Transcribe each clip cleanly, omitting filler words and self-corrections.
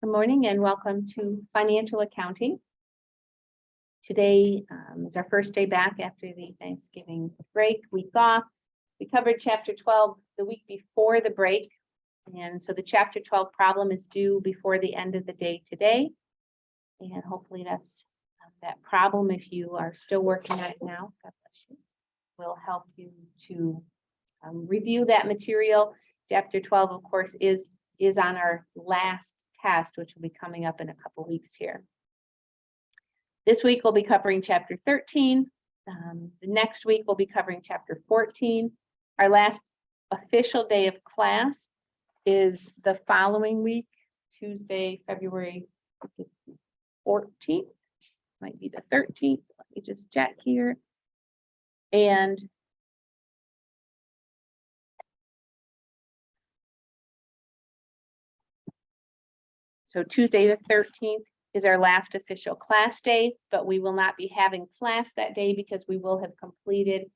Good morning and welcome to Financial Accounting. Today is our first day back after the Thanksgiving break, week off. We covered Chapter 12 the week before the break. And so the Chapter 12 problem is due before the end of the day today. And hopefully that's that problem, if you are still working on it now, God bless you, will help you to review that material. Chapter 12, of course, is on our last test, which will be coming up in a couple weeks here. This week we'll be covering Chapter 13. The next week we'll be covering Chapter 14. Our last official day of class is the following week, Tuesday, February 14th. Might be the 13th. Let me just check here. And so Tuesday the 13th is our last official class day, but we will not be having class that day because we will have completed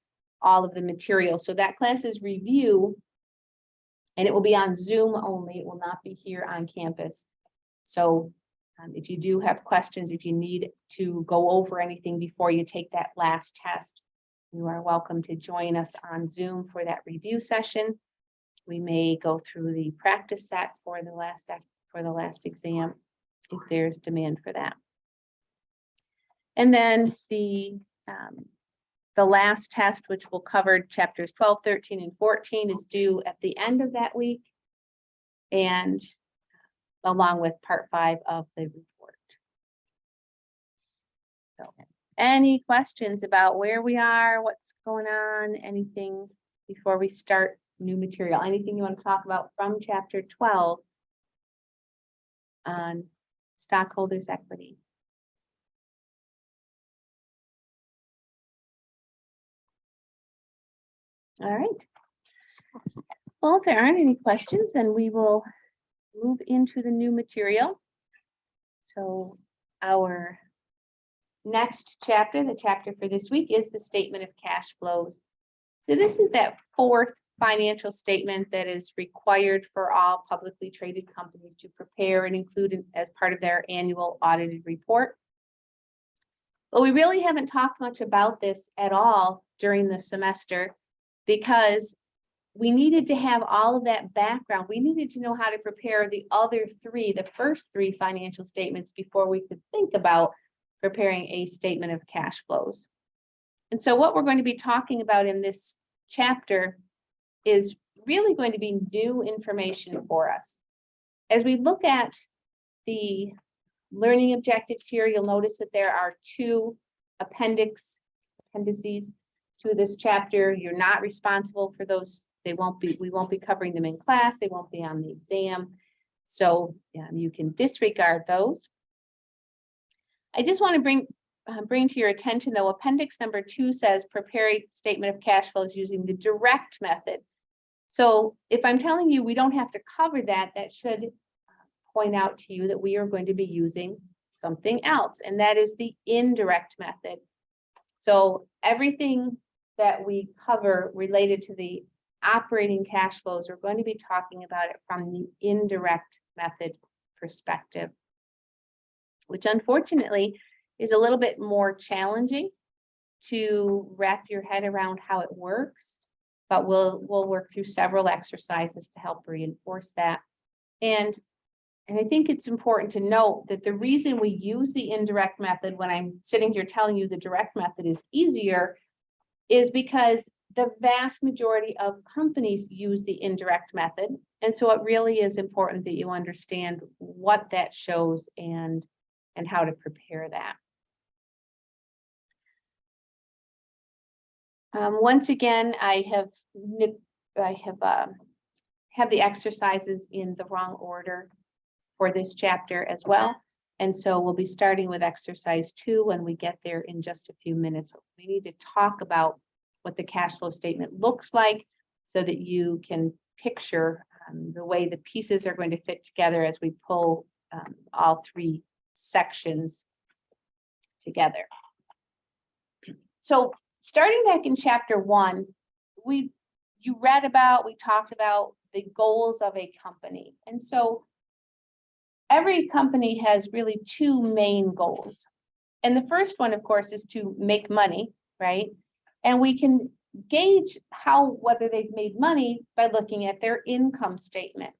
all of the material. So that class is review, and it will be on Zoom only. It will not be here on campus. So if you do have questions, if you need to go over anything before you take that last test, you are welcome to join us on Zoom for that review session. We may go through the practice set for the last exam if there's demand for that. And then the last test, which will cover chapters 12, 13, and 14, is due at the end of that week, and along with part 5 of the report. So any questions about where we are, what's going on, anything before we start new material? Anything you want to talk about from chapter 12 on stockholders' equity? All right. Well, if there aren't any questions, then we will move into the new material. So our next chapter, the chapter for this week, is the statement of cash flows. So this is that fourth financial statement that is required for all publicly traded companies to prepare and include as part of their annual audited report. But we really haven't talked much about this at all during the semester because we needed to have all of that background. We needed to know how to prepare the first three financial statements before we could think about preparing a statement of cash flows. And so what we're going to be talking about in this chapter is really going to be new information for us. As we look at the learning objectives here, you'll notice that there are two appendices to this chapter. You're not responsible for those. We won't be covering them in class. They won't be on the exam. So you can disregard those. I just want to bring to your attention, though, appendix number 2 says prepare a statement of cash flows using the direct method. So if I'm telling you we don't have to cover that, that should point out to you that we are going to be using something else, and that is the indirect method. So everything that we cover related to the operating cash flows, we're going to be talking about it from the indirect method perspective, which unfortunately is a little bit more challenging to wrap your head around how it works, but we'll work through several exercises to help reinforce that. And I think it's important to note that the reason we use the indirect method when I'm sitting here telling you the direct method is easier is because the vast majority of companies use the indirect method. And so it really is important that you understand what that shows and how to prepare that. Once again, I have the exercises in the wrong order for this chapter as well. And so we'll be starting with exercise 2 when we get there in just a few minutes. We need to talk about what the cash flow statement looks like so that you can picture the way the pieces are going to fit together as we pull all 3 sections together. So starting back in chapter 1, we talked about the goals of a company. And so every company has really two main goals. And the first one, of course, is to make money, right? And we can gauge whether they've made money by looking at their income statement.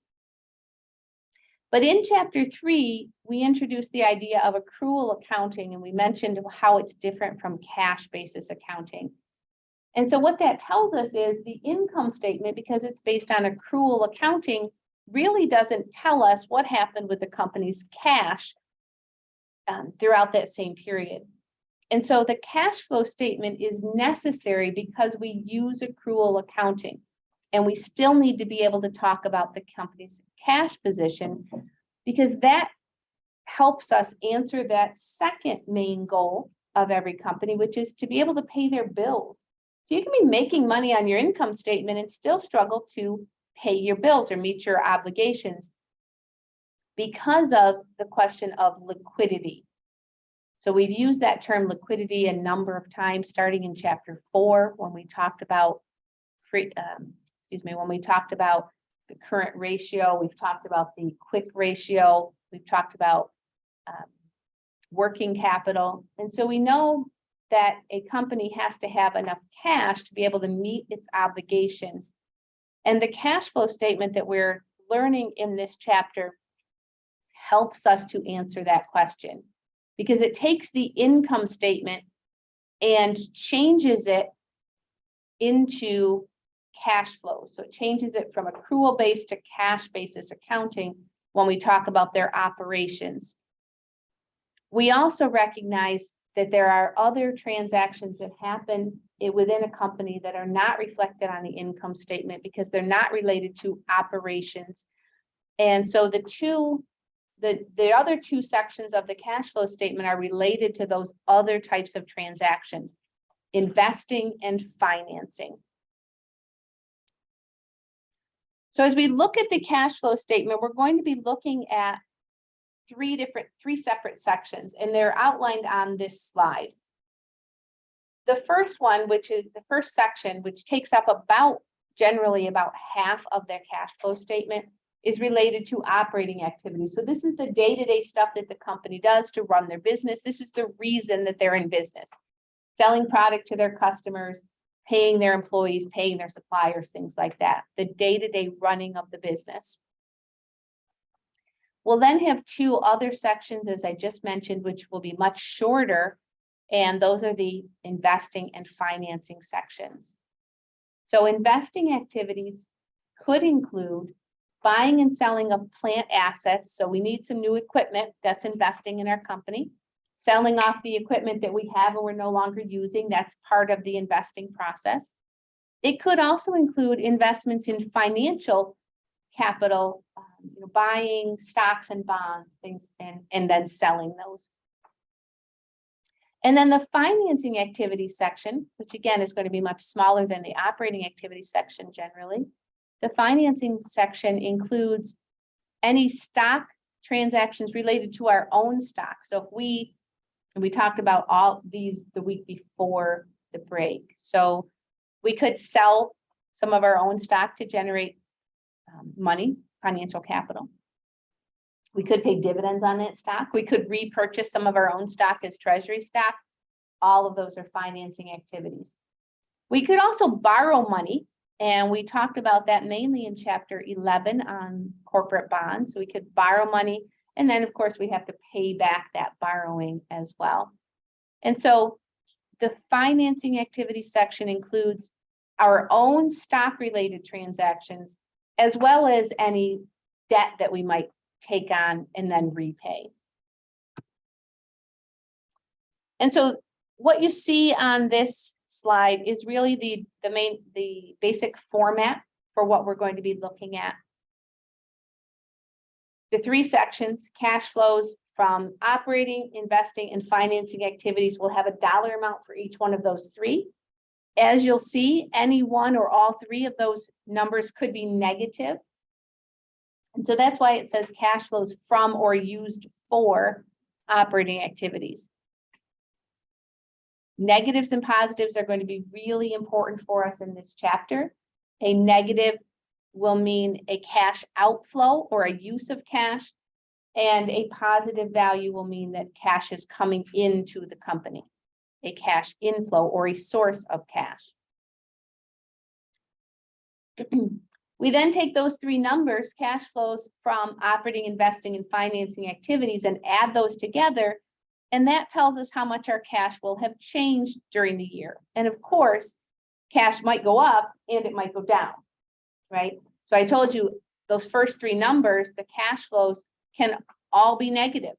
But in chapter 3, we introduced the idea of accrual accounting, and we mentioned how it's different from cash basis accounting. And so what that tells us is the income statement, because it's based on accrual accounting, really doesn't tell us what happened with the company's cash throughout that same period. And so the cash flow statement is necessary because we use accrual accounting. And we still need to be able to talk about the company's cash position, because that helps us answer that second main goal of every company, which is to be able to pay their bills. So you can be making money on your income statement and still struggle to pay your bills or meet your obligations because of the question of liquidity. So we've used that term liquidity a number of times, starting in chapter 4, when we talked about when we talked about the current ratio, we've talked about the quick ratio, we've talked about working capital. And so we know that a company has to have enough cash to be able to meet its obligations. And the cash flow statement that we're learning in this chapter helps us to answer that question, because it takes the income statement and changes it into cash flow. So it changes it from accrual based to cash basis accounting when we talk about their operations. We also recognize that there are other transactions that happen within a company that are not reflected on the income statement because they're not related to operations. And so the other two sections of the cash flow statement are related to those other types of transactions, investing and financing. So as we look at the cash flow statement, we're going to be looking at three separate sections, and they're outlined on this slide. The first one, which is the first section, which takes up generally about half of their cash flow statement, is related to operating activities. So this is the day-to-day stuff that the company does to run their business. This is the reason that they're in business: selling product to their customers, paying their employees, paying their suppliers, things like that, the day-to-day running of the business. We'll then have two other sections, as I just mentioned, which will be much shorter, and those are the investing and financing sections. So investing activities could include buying and selling of plant assets. So we need some new equipment, that's investing in our company. Selling off the equipment that we have and we're no longer using, that's part of the investing process. It could also include investments in financial capital, buying stocks and bonds, things, and then selling those. And then the financing activities section, which again is going to be much smaller than the operating activities section generally. The financing section includes any stock transactions related to our own stock. So if we talked about all these the week before the break. So we could sell some of our own stock to generate money, financial capital. We could pay dividends on that stock. We could repurchase some of our own stock as treasury stock. All of those are financing activities. We could also borrow money, and we talked about that mainly in chapter 11 on corporate bonds. So we could borrow money, and then of course we have to pay back that borrowing as well. And so the financing activity section includes our own stock related transactions, as well as any debt that we might take on and then repay. And so what you see on this slide is really the basic format for what we're going to be looking at. The three sections: cash flows from operating, investing, and financing activities, will have a dollar amount for each one of those three. As you'll see, any one or all three of those numbers could be negative. And so that's why it says cash flows from or used for operating activities. Negatives and positives are going to be really important for us in this chapter. A negative will mean a cash outflow or a use of cash. And a positive value will mean that cash is coming into the company, a cash inflow or a source of cash. We then take those three numbers, cash flows from operating, investing, and financing activities, and add those together. And that tells us how much our cash will have changed during the year. And of course, cash might go up and it might go down, right? So I told you those first three numbers, the cash flows can all be negative.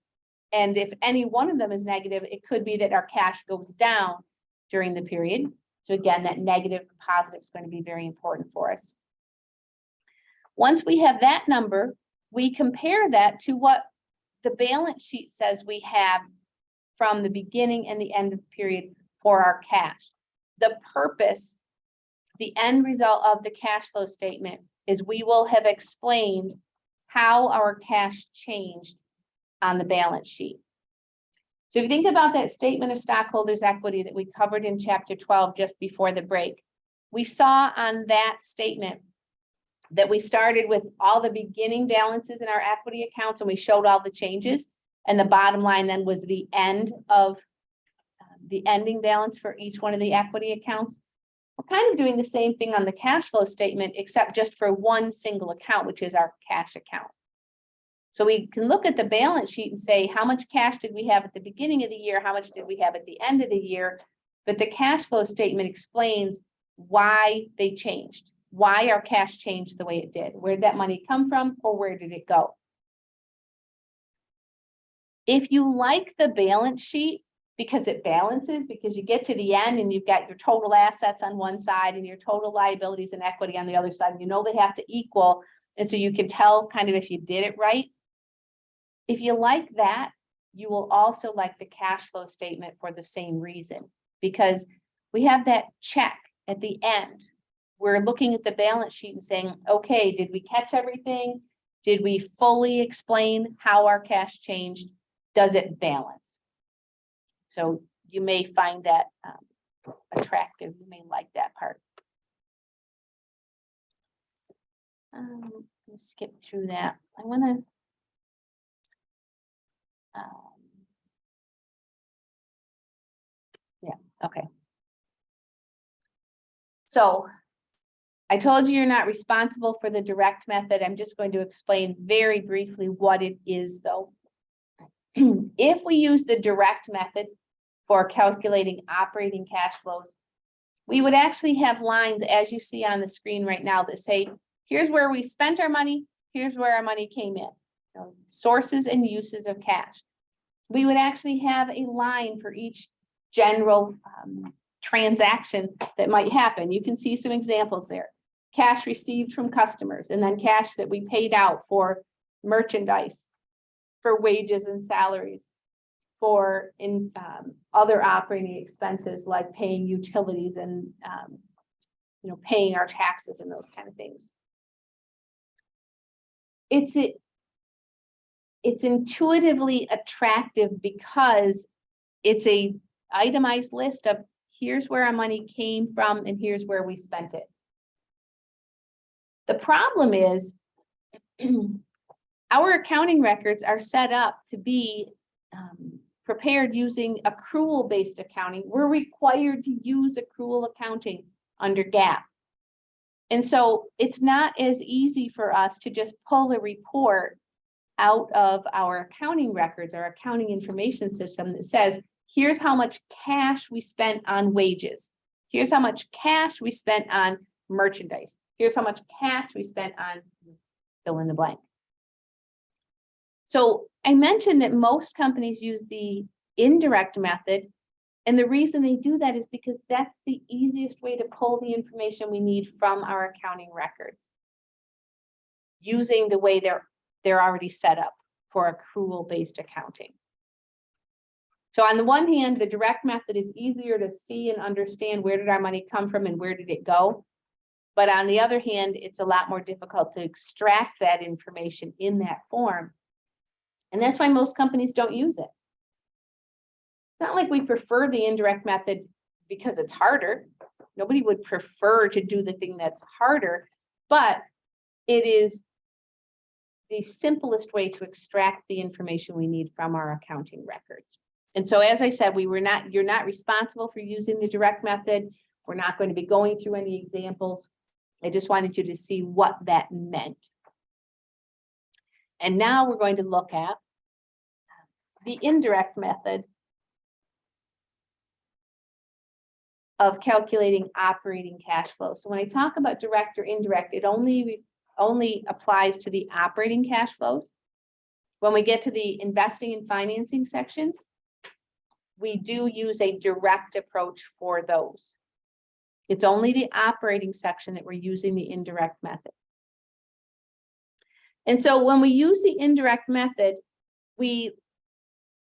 And if any one of them is negative, it could be that our cash goes down during the period. So again, that negative and positive is going to be very important for us. Once we have that number, we compare that to what the balance sheet says we have from the beginning and the end of the period for our cash. The purpose, the end result of the cash flow statement is we will have explained how our cash changed on the balance sheet. So if you think about that statement of stockholders' equity that we covered in chapter 12 just before the break, we saw on that statement that we started with all the beginning balances in our equity accounts and we showed all the changes. And the bottom line then was the end of the ending balance for each one of the equity accounts. We're kind of doing the same thing on the cash flow statement, except just for one single account, which is our cash account. So we can look at the balance sheet and say, how much cash did we have at the beginning of the year? How much did we have at the end of the year? But the cash flow statement explains why they changed, why our cash changed the way it did. Where did that money come from, or where did it go? If you like the balance sheet, because it balances, because you get to the end and you've got your total assets on one side and your total liabilities and equity on the other side, you know they have to equal. And so you can tell kind of if you did it right. If you like that, you will also like the cash flow statement for the same reason, because we have that check at the end. We're looking at the balance sheet and saying, okay, did we catch everything? Did we fully explain how our cash changed? Does it balance? So you may find that attractive. You may like that part. Let's skip through that. I want to. Yeah, okay. So I told you you're not responsible for the direct method. I'm just going to explain very briefly what it is, though. If we use the direct method for calculating operating cash flows, we would actually have lines, as you see on the screen right now, that say, here's where we spent our money, here's where our money came in. So sources and uses of cash. We would actually have a line for each general transaction that might happen. You can see some examples there. Cash received from customers, and then cash that we paid out for merchandise, for wages and salaries, for other operating expenses like paying utilities and paying our taxes and those kind of things. It's intuitively attractive because it's a itemized list of here's where our money came from and here's where we spent it. The problem is our accounting records are set up to be prepared using accrual-based accounting. We're required to use accrual accounting under GAAP. And so it's not as easy for us to just pull a report out of our accounting records, our accounting information system that says, here's how much cash we spent on wages. Here's how much cash we spent on merchandise. Here's how much cash we spent on fill in the blank. So I mentioned that most companies use the indirect method. And the reason they do that is because that's the easiest way to pull the information we need from our accounting records, using the way they're already set up for accrual-based accounting. So on the one hand, the direct method is easier to see and understand where did our money come from and where did it go. But on the other hand, it's a lot more difficult to extract that information in that form. And that's why most companies don't use it. It's not like we prefer the indirect method because it's harder. Nobody would prefer to do the thing that's harder, but it is the simplest way to extract the information we need from our accounting records. And so, as I said, you're not responsible for using the direct method. We're not going to be going through any examples. I just wanted you to see what that meant. And now we're going to look at the indirect method of calculating operating cash flow. So when I talk about direct or indirect, it only applies to the operating cash flows. When we get to the investing and financing sections, we do use a direct approach for those. It's only the operating section that we're using the indirect method. And so when we use the indirect method, we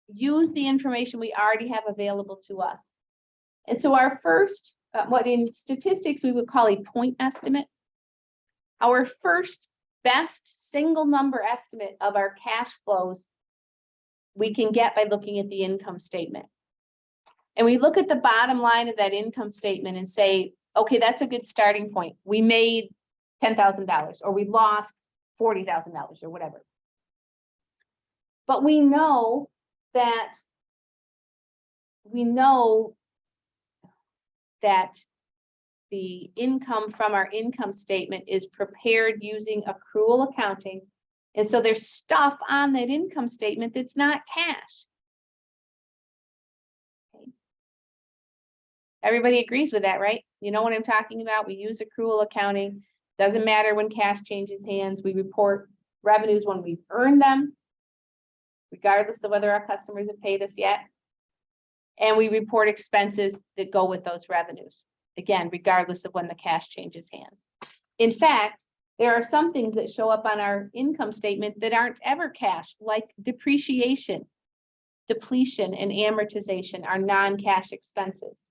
use the information we already have available to us. And so our first, what in statistics we would call a point estimate, our first best single number estimate of our cash flows we can get by looking at the income statement. And we look at the bottom line of that income statement and say, okay, that's a good starting point. We made $10,000 or we lost $40,000 or whatever. But we know that the income from our income statement is prepared using accrual accounting. And so there's stuff on that income statement that's not cash. Okay. Everybody agrees with that, right? You know what I'm talking about? We use accrual accounting. Doesn't matter when cash changes hands. We report revenues when we've earned them, regardless of whether our customers have paid us yet. And we report expenses that go with those revenues. Again, regardless of when the cash changes hands. In fact, there are some things that show up on our income statement that aren't ever cash, like depreciation, depletion, and amortization are non-cash expenses.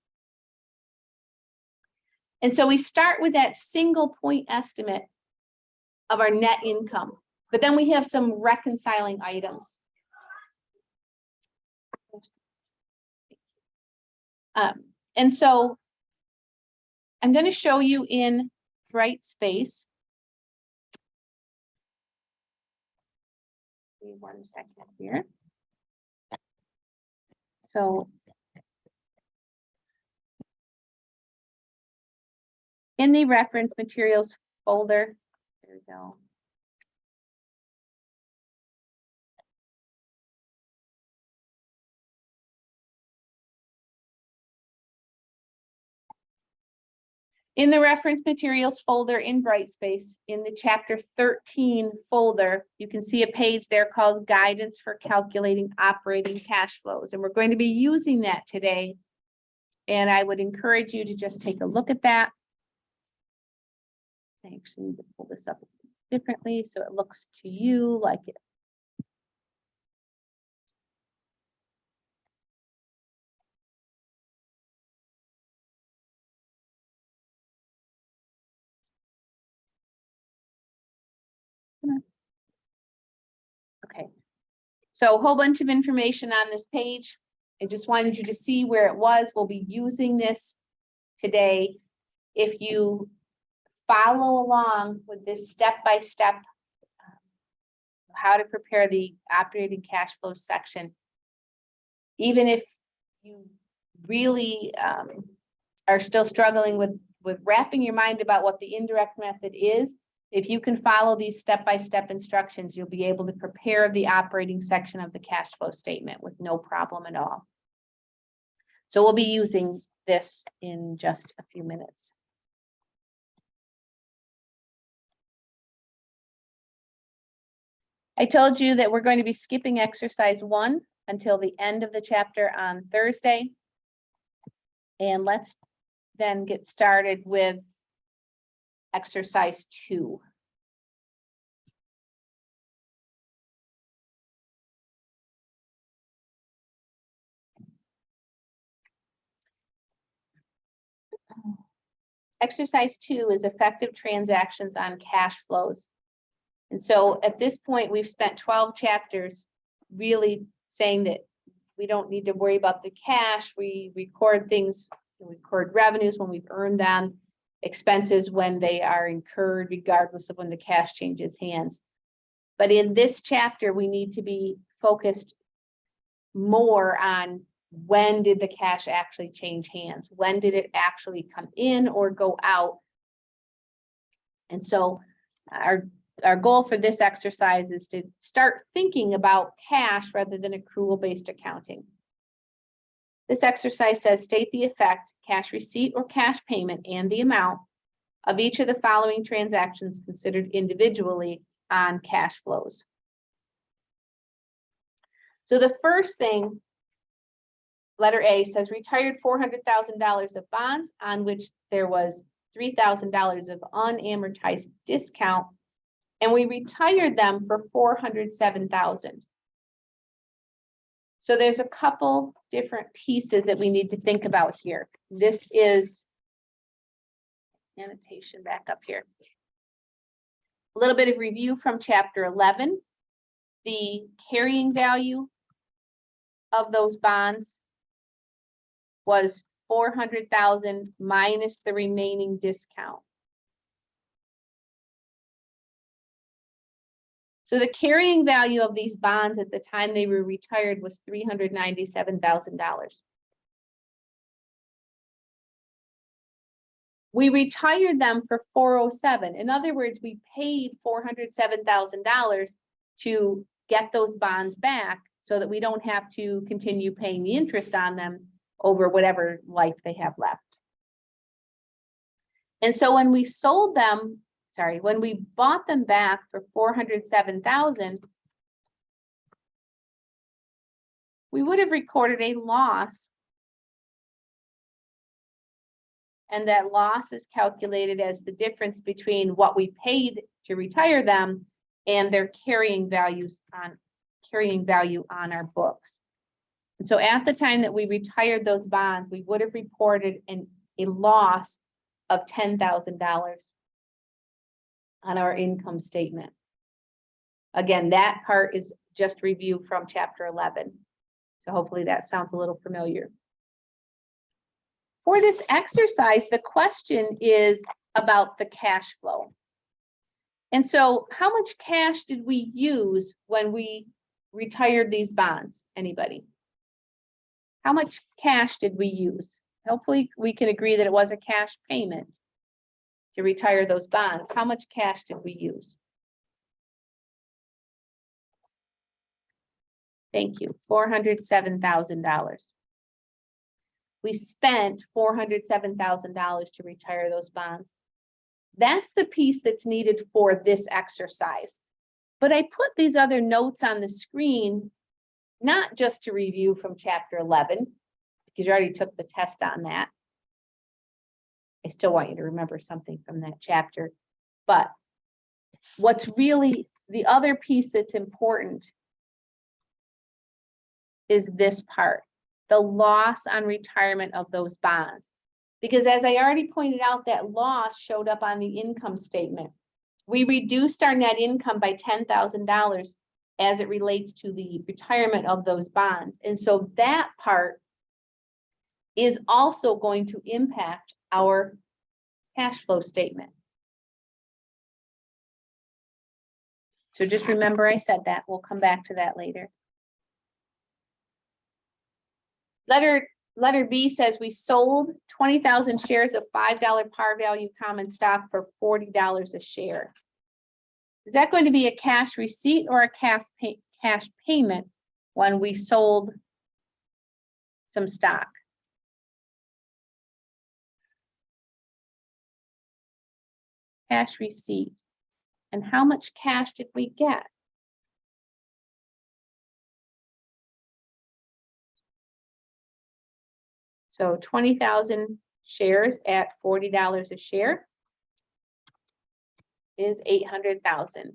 And so we start with that single point estimate of our net income, but then we have some reconciling items. And so I'm going to show you in Brightspace. Give me 1 second here. So in the reference materials folder, there we go. In the reference materials folder in Brightspace, in the chapter 13 folder, you can see a page there called Guidance for Calculating Operating Cash Flows. And we're going to be using that today. And I would encourage you to just take a look at that. I actually need to pull this up differently so it looks to you like it. Okay, so a whole bunch of information on this page. I just wanted you to see where it was. We'll be using this today. If you follow along with this step-by-step how to prepare the operating cash flow section, even if you really are still struggling with wrapping your mind about what the indirect method is, if you can follow these step-by-step instructions, you'll be able to prepare the operating section of the cash flow statement with no problem at all. So we'll be using this in just a few minutes. I told you that we're going to be skipping exercise 1 until the end of the chapter on Thursday. And let's then get started with exercise 2. Exercise 2 is effective transactions on cash flows. And so at this point, we've spent 12 chapters really saying that we don't need to worry about the cash. We record things, we record revenues when we've earned them, expenses when they are incurred, regardless of when the cash changes hands. But in this chapter, we need to be focused more on when did the cash actually change hands? When did it actually come in or go out? And so our goal for this exercise is to start thinking about cash rather than accrual-based accounting. This exercise says state the effect, cash receipt or cash payment, and the amount of each of the following transactions considered individually on cash flows. So the first thing, letter A, says retired $400,000 of bonds on which there was $3,000 of unamortized discount, and we retired them for $407,000. So there's a couple different pieces that we need to think about here. This is annotation back up here. A little bit of review from chapter 11. The carrying value of those bonds was $400,000 minus the remaining discount. So the carrying value of these bonds at the time they were retired was $397,000. We retired them for $407,000. In other words, we paid $407,000 to get those bonds back so that we don't have to continue paying the interest on them over whatever life they have left. And so when we sold them, when we bought them back for $407,000, we would have recorded a loss. And that loss is calculated as the difference between what we paid to retire them and their carrying value on our books. And so at the time that we retired those bonds, we would have reported a loss of $10,000 on our income statement. Again, that part is just review from chapter 11. So hopefully that sounds a little familiar. For this exercise, the question is about the cash flow. And so how much cash did we use when we retired these bonds? Anybody? How much cash did we use? Hopefully we can agree that it was a cash payment to retire those bonds. How much cash did we use? Thank you, $407,000. We spent $407,000 to retire those bonds. That's the piece that's needed for this exercise. But I put these other notes on the screen, not just to review from chapter 11, because you already took the test on that. I still want you to remember something from that chapter. But what's really the other piece that's important is this part, the loss on retirement of those bonds. Because as I already pointed out, that loss showed up on the income statement. We reduced our net income by $10,000 as it relates to the retirement of those bonds. And so that part is also going to impact our cash flow statement. So just remember I said that. We'll come back to that later. Letter B says we sold 20,000 shares of $5 par value common stock for $40 a share. Is that going to be a cash receipt or a cash payment when we sold some stock? Cash receipt. And how much cash did we get? So 20,000 shares at $40 a share is $800,000,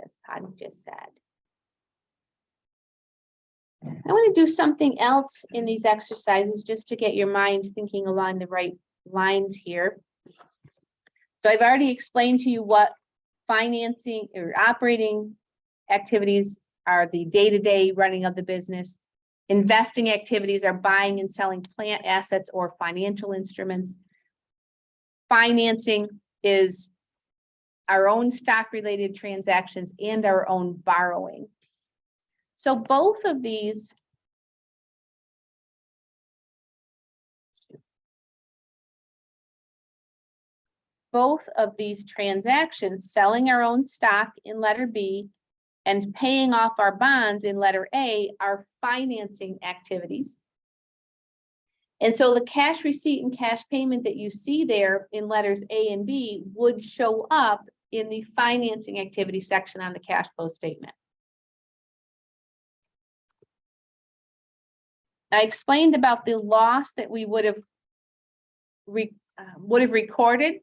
as Patty just said. I want to do something else in these exercises just to get your mind thinking along the right lines here. So I've already explained to you what financing or operating activities are, the day-to-day running of the business. Investing activities are buying and selling plant assets or financial instruments. Financing is our own stock-related transactions and our own borrowing. So both of these transactions, selling our own stock in letter B and paying off our bonds in letter A, are financing activities. And so the cash receipt and cash payment that you see there in letters A and B would show up in the financing activity section on the cash flow statement. I explained about the loss that we would have recorded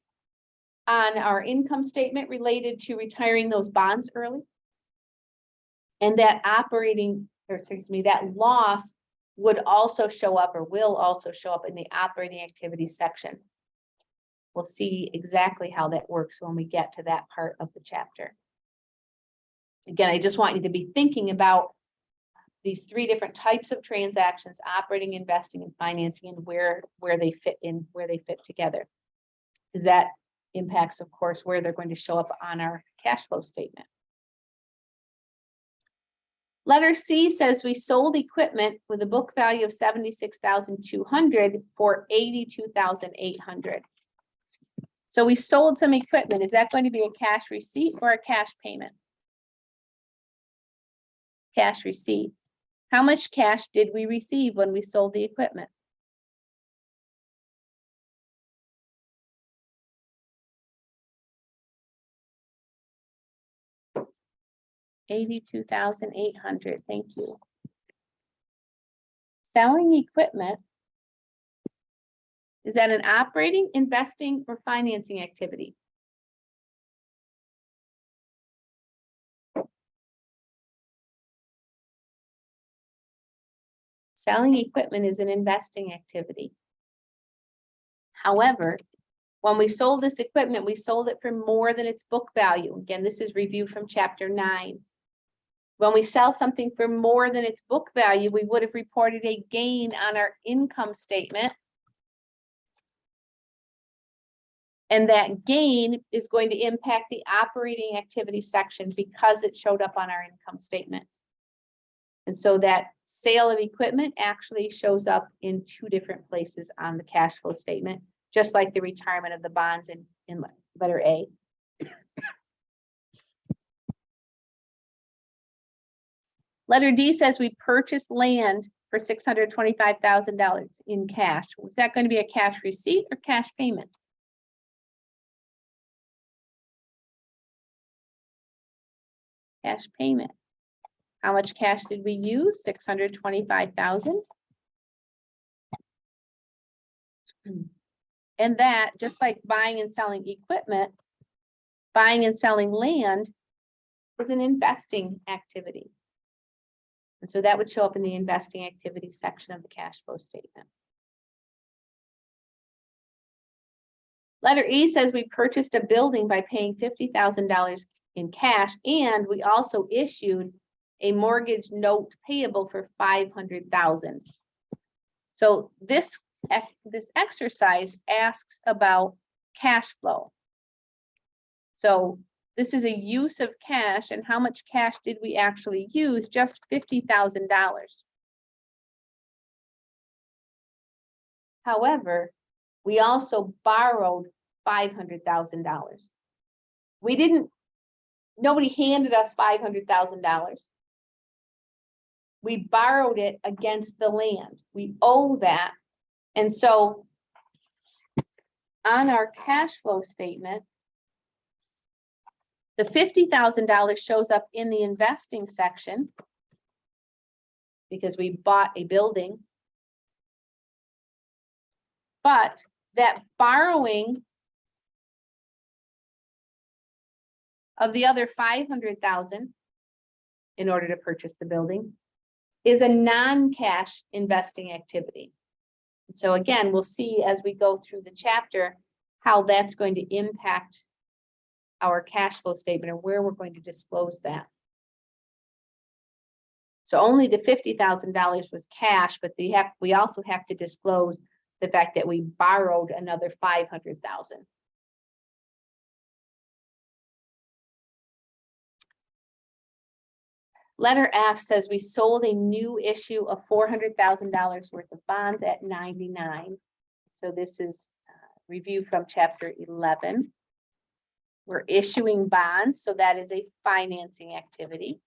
on our income statement related to retiring those bonds early. And that that loss would also show up, or will also show up, in the operating activities section. We'll see exactly how that works when we get to that part of the chapter. Again, I just want you to be thinking about these three different types of transactions: operating, investing, and financing, and where they fit together. Because that impacts, of course, where they're going to show up on our cash flow statement. Letter C says we sold equipment with a book value of $76,200 for $82,800. So we sold some equipment. Is that going to be a cash receipt or a cash payment? Cash receipt. How much cash did we receive when we sold the equipment? $82,800. Thank you. Selling equipment, is that an operating, investing, or financing activity? Selling equipment is an investing activity. However, when we sold this equipment, we sold it for more than its book value. Again, this is review from chapter 9. When we sell something for more than its book value, we would have reported a gain on our income statement. And that gain is going to impact the operating activity section because it showed up on our income statement. And so that sale of equipment actually shows up in two different places on the cash flow statement, just like the retirement of the bonds in letter A. Letter D says we purchased land for $625,000 in cash. Was that going to be a cash receipt or cash payment? Cash payment. How much cash did we use? $625,000. And that, just like buying and selling equipment, buying and selling land is an investing activity. And so that would show up in the investing activity section of the cash flow statement. Letter E says we purchased a building by paying $50,000 in cash, and we also issued a mortgage note payable for $500,000. So this exercise asks about cash flow. So this is a use of cash, and how much cash did we actually use? Just $50,000. However, we also borrowed $500,000. Nobody handed us $500,000. We borrowed it against the land. We owe that. And so on our cash flow statement, the $50,000 shows up in the investing section because we bought a building. But that borrowing of the other $500,000 in order to purchase the building is a non-cash investing activity. So again, we'll see as we go through the chapter how that's going to impact our cash flow statement and where we're going to disclose that. So only the $50,000 was cash, but we also have to disclose the fact that we borrowed another $500,000. Letter F says we sold a new issue of $400,000 worth of bonds at 99. So this is review from chapter 11. We're issuing bonds, so that is a financing activity.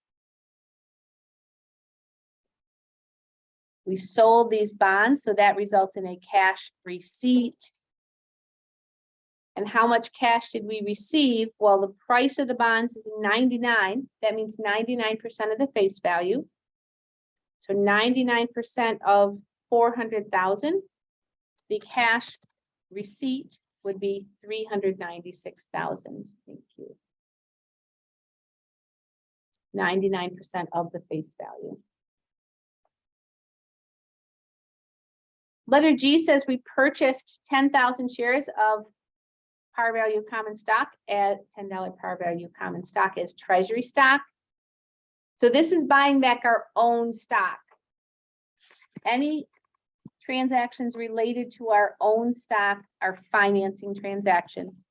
We sold these bonds, so that results in a cash receipt. And how much cash did we receive? Well, the price of the bonds is 99. That means 99% of the face value. So 99% of 400,000. The cash receipt would be 396,000. Thank you. 99% of the face value. Letter G says we purchased 10,000 shares of par value common stock at $10 par value common stock as treasury stock. So this is buying back our own stock. Any transactions related to our own stock are financing transactions.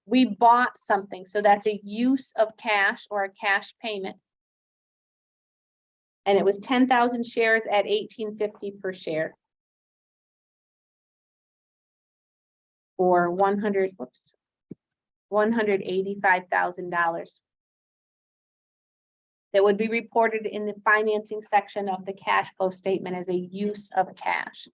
We bought something, so that's a use of cash or a cash payment. And it was 10,000 shares at $18.50 per share. Or $185,000. That would be reported in the financing section of the cash flow statement as a use of cash.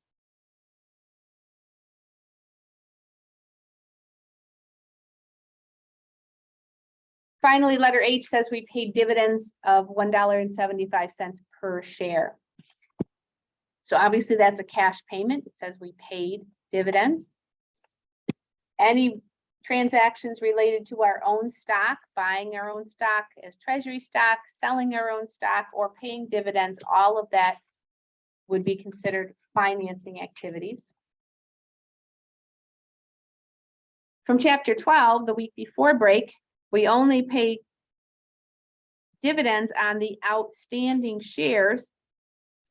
Finally, letter H says we paid dividends of $1.75 per share. So obviously that's a cash payment. It says we paid dividends. Any transactions related to our own stock, buying our own stock as treasury stock, selling our own stock, or paying dividends, all of that would be considered financing activities. From chapter 12, the week before break, we only pay dividends on the outstanding shares.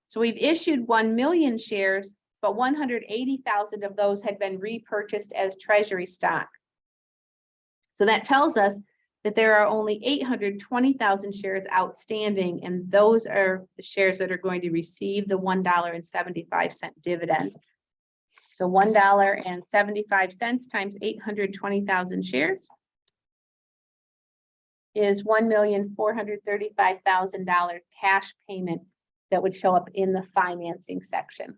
So we've issued 1 million shares, but 180,000 of those had been repurchased as treasury stock. So that tells us that there are only 820,000 shares outstanding, and those are the shares that are going to receive the $1.75 dividend. So $1.75 times 820,000 shares is $1,435,000 cash payment that would show up in the financing section.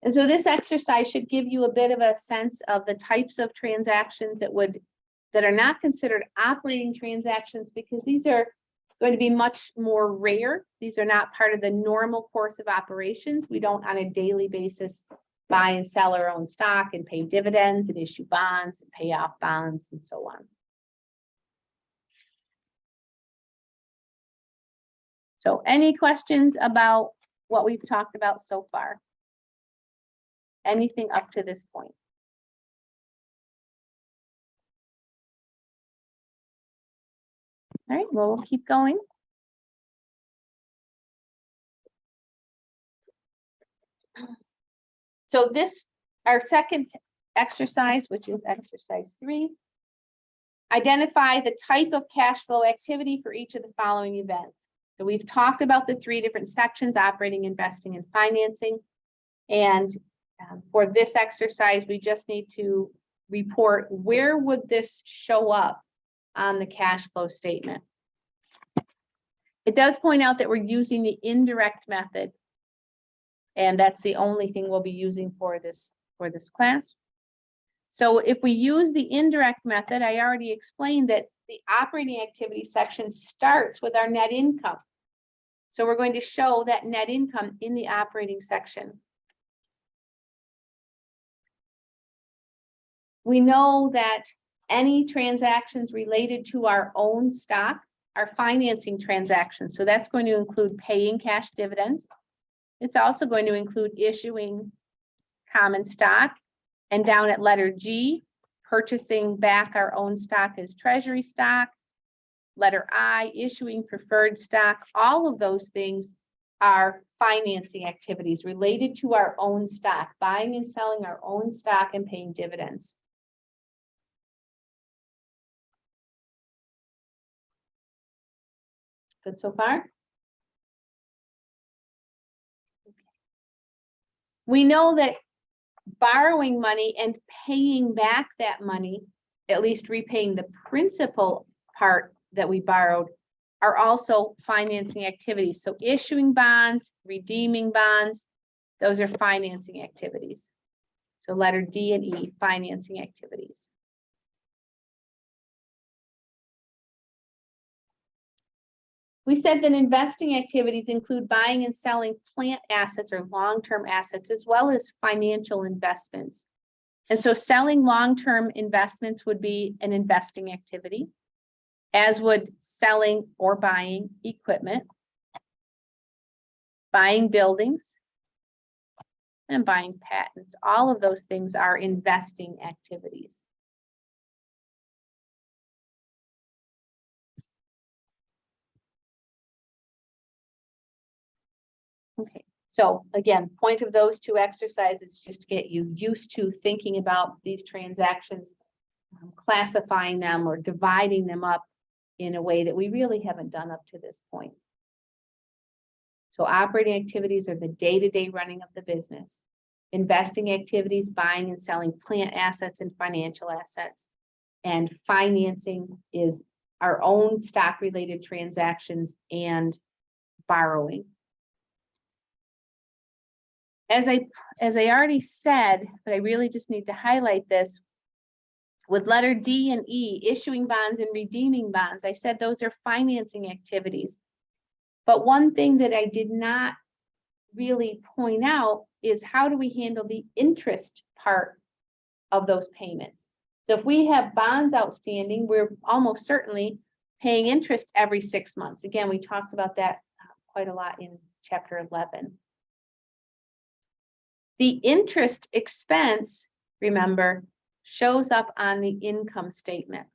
And so this exercise should give you a bit of a sense of the types of transactions that are not considered operating transactions, because these are going to be much more rare. These are not part of the normal course of operations. We don't on a daily basis buy and sell our own stock and pay dividends and issue bonds and pay off bonds and so on. So any questions about what we've talked about so far? Anything up to this point? All right, well, we'll keep going. So our second exercise, which is exercise 3, identify the type of cash flow activity for each of the following events. So we've talked about the 3 different sections: operating, investing, and financing. And for this exercise, we just need to report where would this show up on the cash flow statement. It does point out that we're using the indirect method, and that's the only thing we'll be using for this class. So if we use the indirect method, I already explained that the operating activity section starts with our net income. So we're going to show that net income in the operating section. We know that any transactions related to our own stock are financing transactions. So that's going to include paying cash dividends. It's also going to include issuing common stock, and down at letter G, purchasing back our own stock as treasury stock. Letter I, issuing preferred stock. All of those things are financing activities related to our own stock, buying and selling our own stock and paying dividends. Good so far? We know that borrowing money and paying back that money, at least repaying the principal part that we borrowed, are also financing activities. So issuing bonds, redeeming bonds, those are financing activities. So letter D and E, financing activities. We said that investing activities include buying and selling plant assets or long-term assets, as well as financial investments. And so selling long-term investments would be an investing activity, as would selling or buying equipment, buying buildings, and buying patents. All of those things are investing activities. Okay, so again, point of those two exercises, just to get you used to thinking about these transactions, classifying them or dividing them up in a way that we really haven't done up to this point. So operating activities are the day-to-day running of the business. Investing activities, buying and selling plant assets and financial assets. And financing is our own stock-related transactions and borrowing. As I already said, but I really just need to highlight this, with letter D and E, issuing bonds and redeeming bonds, I said those are financing activities. But one thing that I did not really point out is how do we handle the interest part of those payments? So if we have bonds outstanding, we're almost certainly paying interest every 6 months. Again, we talked about that quite a lot in chapter 11. The interest expense, remember, shows up on the income statement.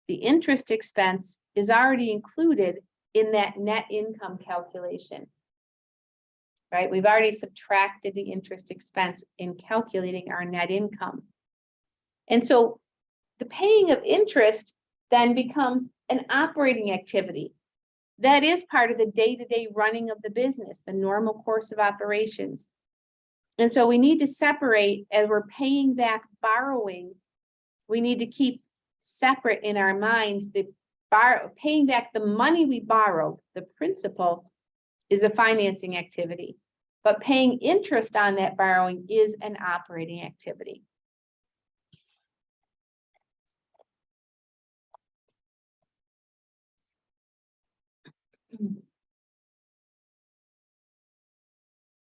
The interest expense is already included in that net income calculation, right? We've already subtracted the interest expense in calculating our net income. And so the paying of interest then becomes an operating activity. That is part of the day-to-day running of the business, the normal course of operations. And so we need to separate, as we're paying back borrowing, we need to keep separate in our minds that paying back the money we borrowed, the principal, is a financing activity. But paying interest on that borrowing is an operating activity.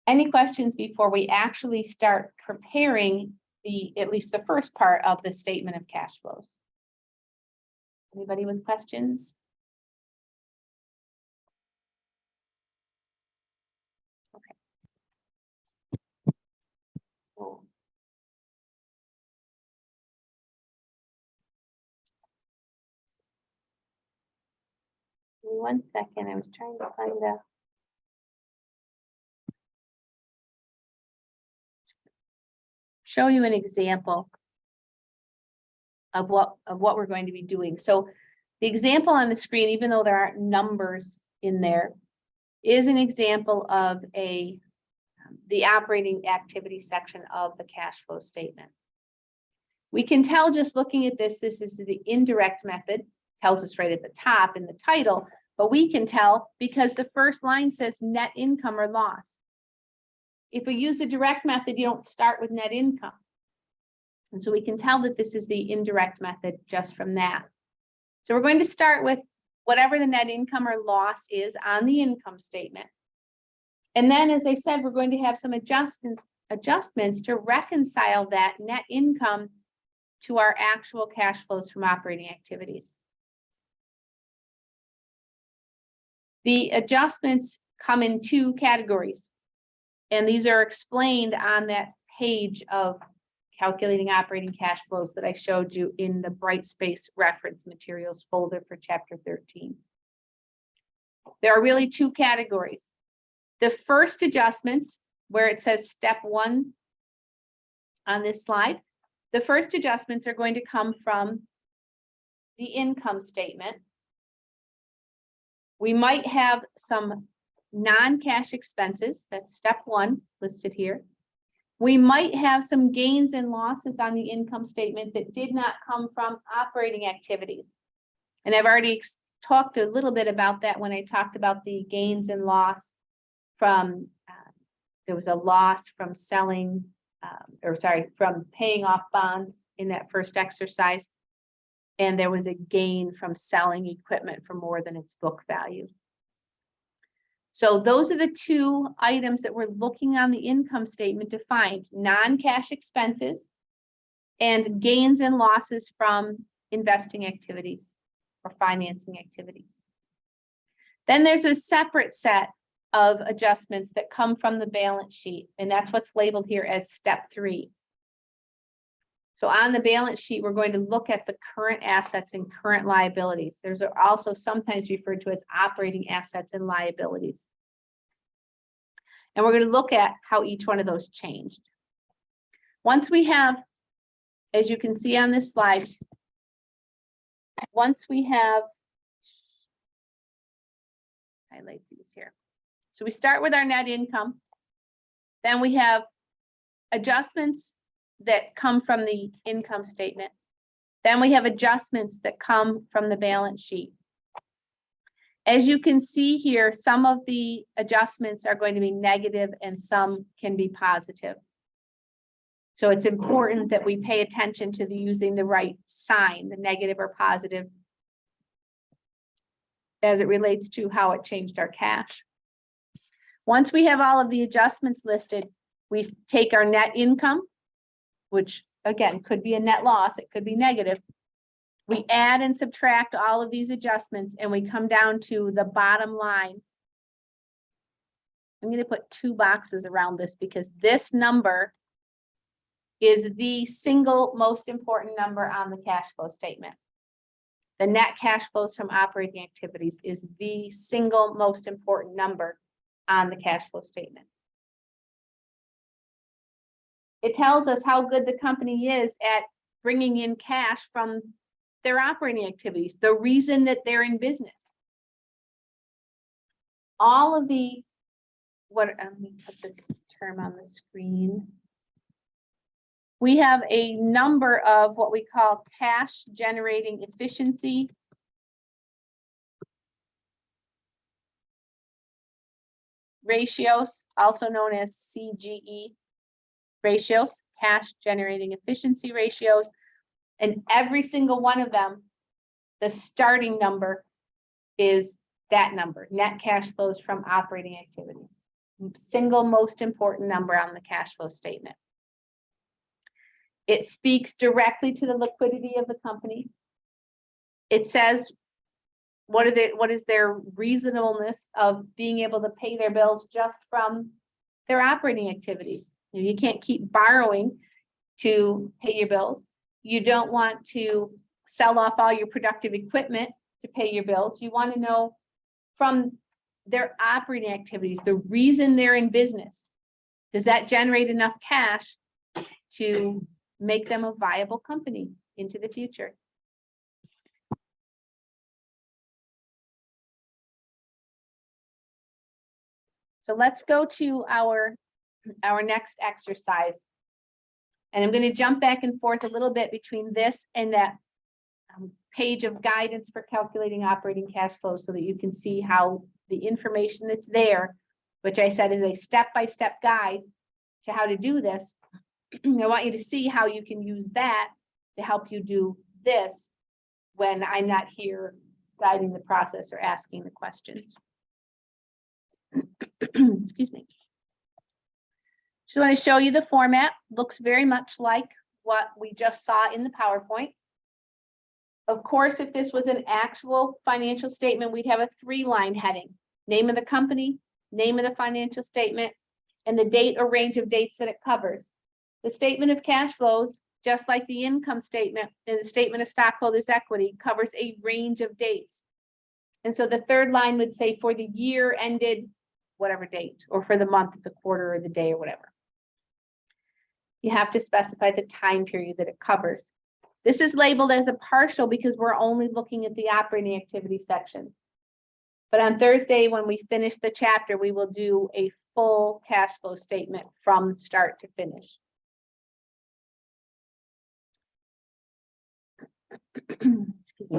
Any questions before we actually start preparing at least the first part of the statement of cash flows? Anybody with questions? Okay. So, give me 1 second. I was trying to find a. Show you an example of what we're going to be doing. So the example on the screen, even though there aren't numbers in there, is an example of the operating activity section of the cash flow statement. We can tell just looking at this is the indirect method, tells us right at the top in the title, but we can tell because the first line says net income or loss. If we use the direct method, you don't start with net income. And so we can tell that this is the indirect method just from that. So we're going to start with whatever the net income or loss is on the income statement. And then, as I said, we're going to have some adjustments to reconcile that net income to our actual cash flows from operating activities. The adjustments come in 2 categories. And these are explained on that page of calculating operating cash flows that I showed you in the Brightspace reference materials folder for chapter 13. There are really 2 categories. The first adjustments, where it says step 1 on this slide, the first adjustments are going to come from the income statement. We might have some non-cash expenses. That's step one listed here. We might have some gains and losses on the income statement that did not come from operating activities. And I've already talked a little bit about that when I talked about the gains and loss from, there was a loss from selling, from paying off bonds in that first exercise. And there was a gain from selling equipment for more than its book value. So those are the two items that we're looking on the income statement to find: non-cash expenses and gains and losses from investing activities or financing activities. Then there's a separate set of adjustments that come from the balance sheet, and that's what's labeled here as step 3. So on the balance sheet, we're going to look at the current assets and current liabilities. There's also sometimes referred to as operating assets and liabilities. And we're going to look at how each one of those changed. Once we have, as you can see on this slide, once we have, highlight these here. So we start with our net income. Then we have adjustments that come from the income statement. Then we have adjustments that come from the balance sheet. As you can see here, some of the adjustments are going to be negative and some can be positive. So it's important that we pay attention to using the right sign, the negative or positive, as it relates to how it changed our cash. Once we have all of the adjustments listed, we take our net income, which again could be a net loss, it could be negative. We add and subtract all of these adjustments and we come down to the bottom line. I'm going to put 2 boxes around this because this number is the single most important number on the cash flow statement. The net cash flows from operating activities is the single most important number on the cash flow statement. It tells us how good the company is at bringing in cash from their operating activities, the reason that they're in business. All of the, let me put this term on the screen. We have a number of what we call cash generating efficiency ratios, also known as CGE ratios, cash generating efficiency ratios. And every single one of them, the starting number is that number, net cash flows from operating activities. Single most important number on the cash flow statement. It speaks directly to the liquidity of the company. It says what is their reasonableness of being able to pay their bills just from their operating activities. You can't keep borrowing to pay your bills. You don't want to sell off all your productive equipment to pay your bills. You want to know from their operating activities, the reason they're in business. Does that generate enough cash to make them a viable company into the future? So let's go to our next exercise. And I'm going to jump back and forth a little bit between this and that page of guidance for calculating operating cash flow so that you can see how the information that's there, which I said is a step-by-step guide to how to do this. I want you to see how you can use that to help you do this when I'm not here guiding the process or asking the questions. Excuse me. Just want to show you the format. Looks very much like what we just saw in the PowerPoint. Of course, if this was an actual financial statement, we'd have a 3-line heading: name of the company, name of the financial statement, and the date or range of dates that it covers. The statement of cash flows, just like the income statement and the statement of stockholders' equity, covers a range of dates. And so the 3rd line would say for the year ended whatever date, or for the month, the quarter, or the day, or whatever. You have to specify the time period that it covers. This is labeled as a partial because we're only looking at the operating activity section. But on Thursday, when we finish the chapter, we will do a full cash flow statement from start to finish.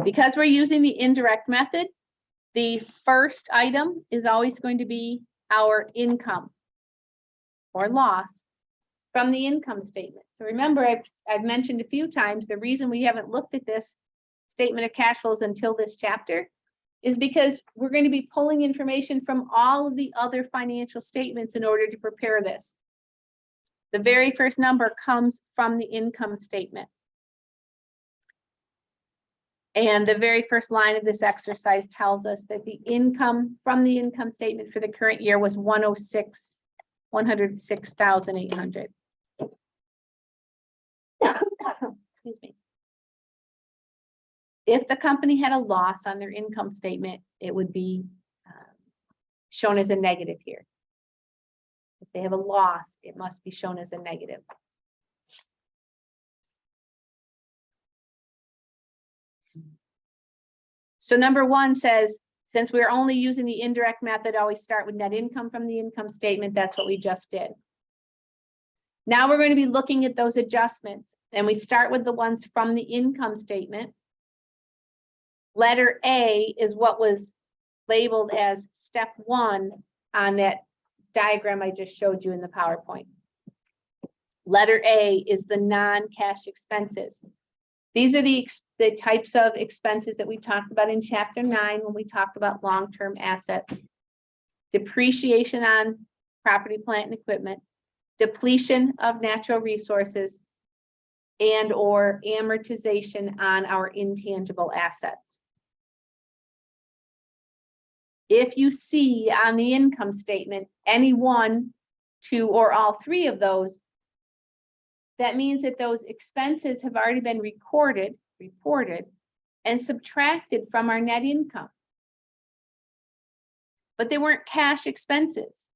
Because we're using the indirect method, the first item is always going to be our income or loss from the income statement. So remember, I've mentioned a few times, the reason we haven't looked at this statement of cash flows until this chapter is because we're going to be pulling information from all of the other financial statements in order to prepare this. The very first number comes from the income statement. And the very first line of this exercise tells us that the income from the income statement for the current year was 106,800. Excuse me. If the company had a loss on their income statement, it would be shown as a negative here. If they have a loss, it must be shown as a negative. So number one says, since we're only using the indirect method, always start with net income from the income statement. That's what we just did. Now we're going to be looking at those adjustments, and we start with the ones from the income statement. Letter A is what was labeled as step 1 on that diagram I just showed you in the PowerPoint. Letter A is the non-cash expenses. These are the types of expenses that we talked about in chapter 9 when we talked about long-term assets. Depreciation on property, plant, and equipment, depletion of natural resources, and or amortization on our intangible assets. If you see on the income statement any one, two, or all three of those, that means that those expenses have already been reported, and subtracted from our net income. But they weren't cash expenses.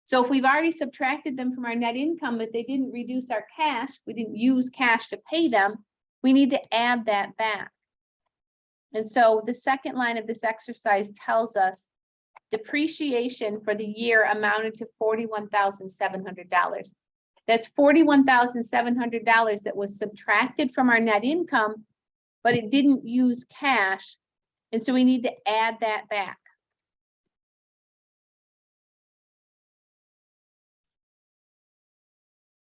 So if we've already subtracted them from our net income, but they didn't reduce our cash, we didn't use cash to pay them, we need to add that back. And so the second line of this exercise tells us depreciation for the year amounted to $41,700. That's $41,700 that was subtracted from our net income, but it didn't use cash. And so we need to add that back.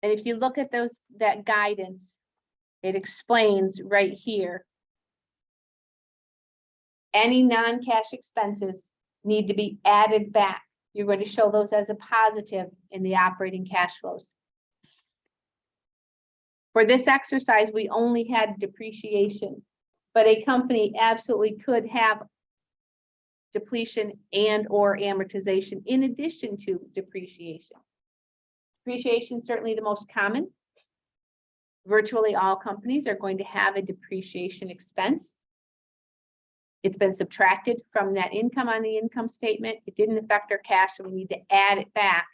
And if you look at that guidance, it explains right here. Any non-cash expenses need to be added back. You're going to show those as a positive in the operating cash flows. For this exercise, we only had depreciation, but a company absolutely could have depletion and or amortization in addition to depreciation. Depreciation is certainly the most common. Virtually all companies are going to have a depreciation expense. It's been subtracted from net income on the income statement. It didn't affect our cash, so we need to add it back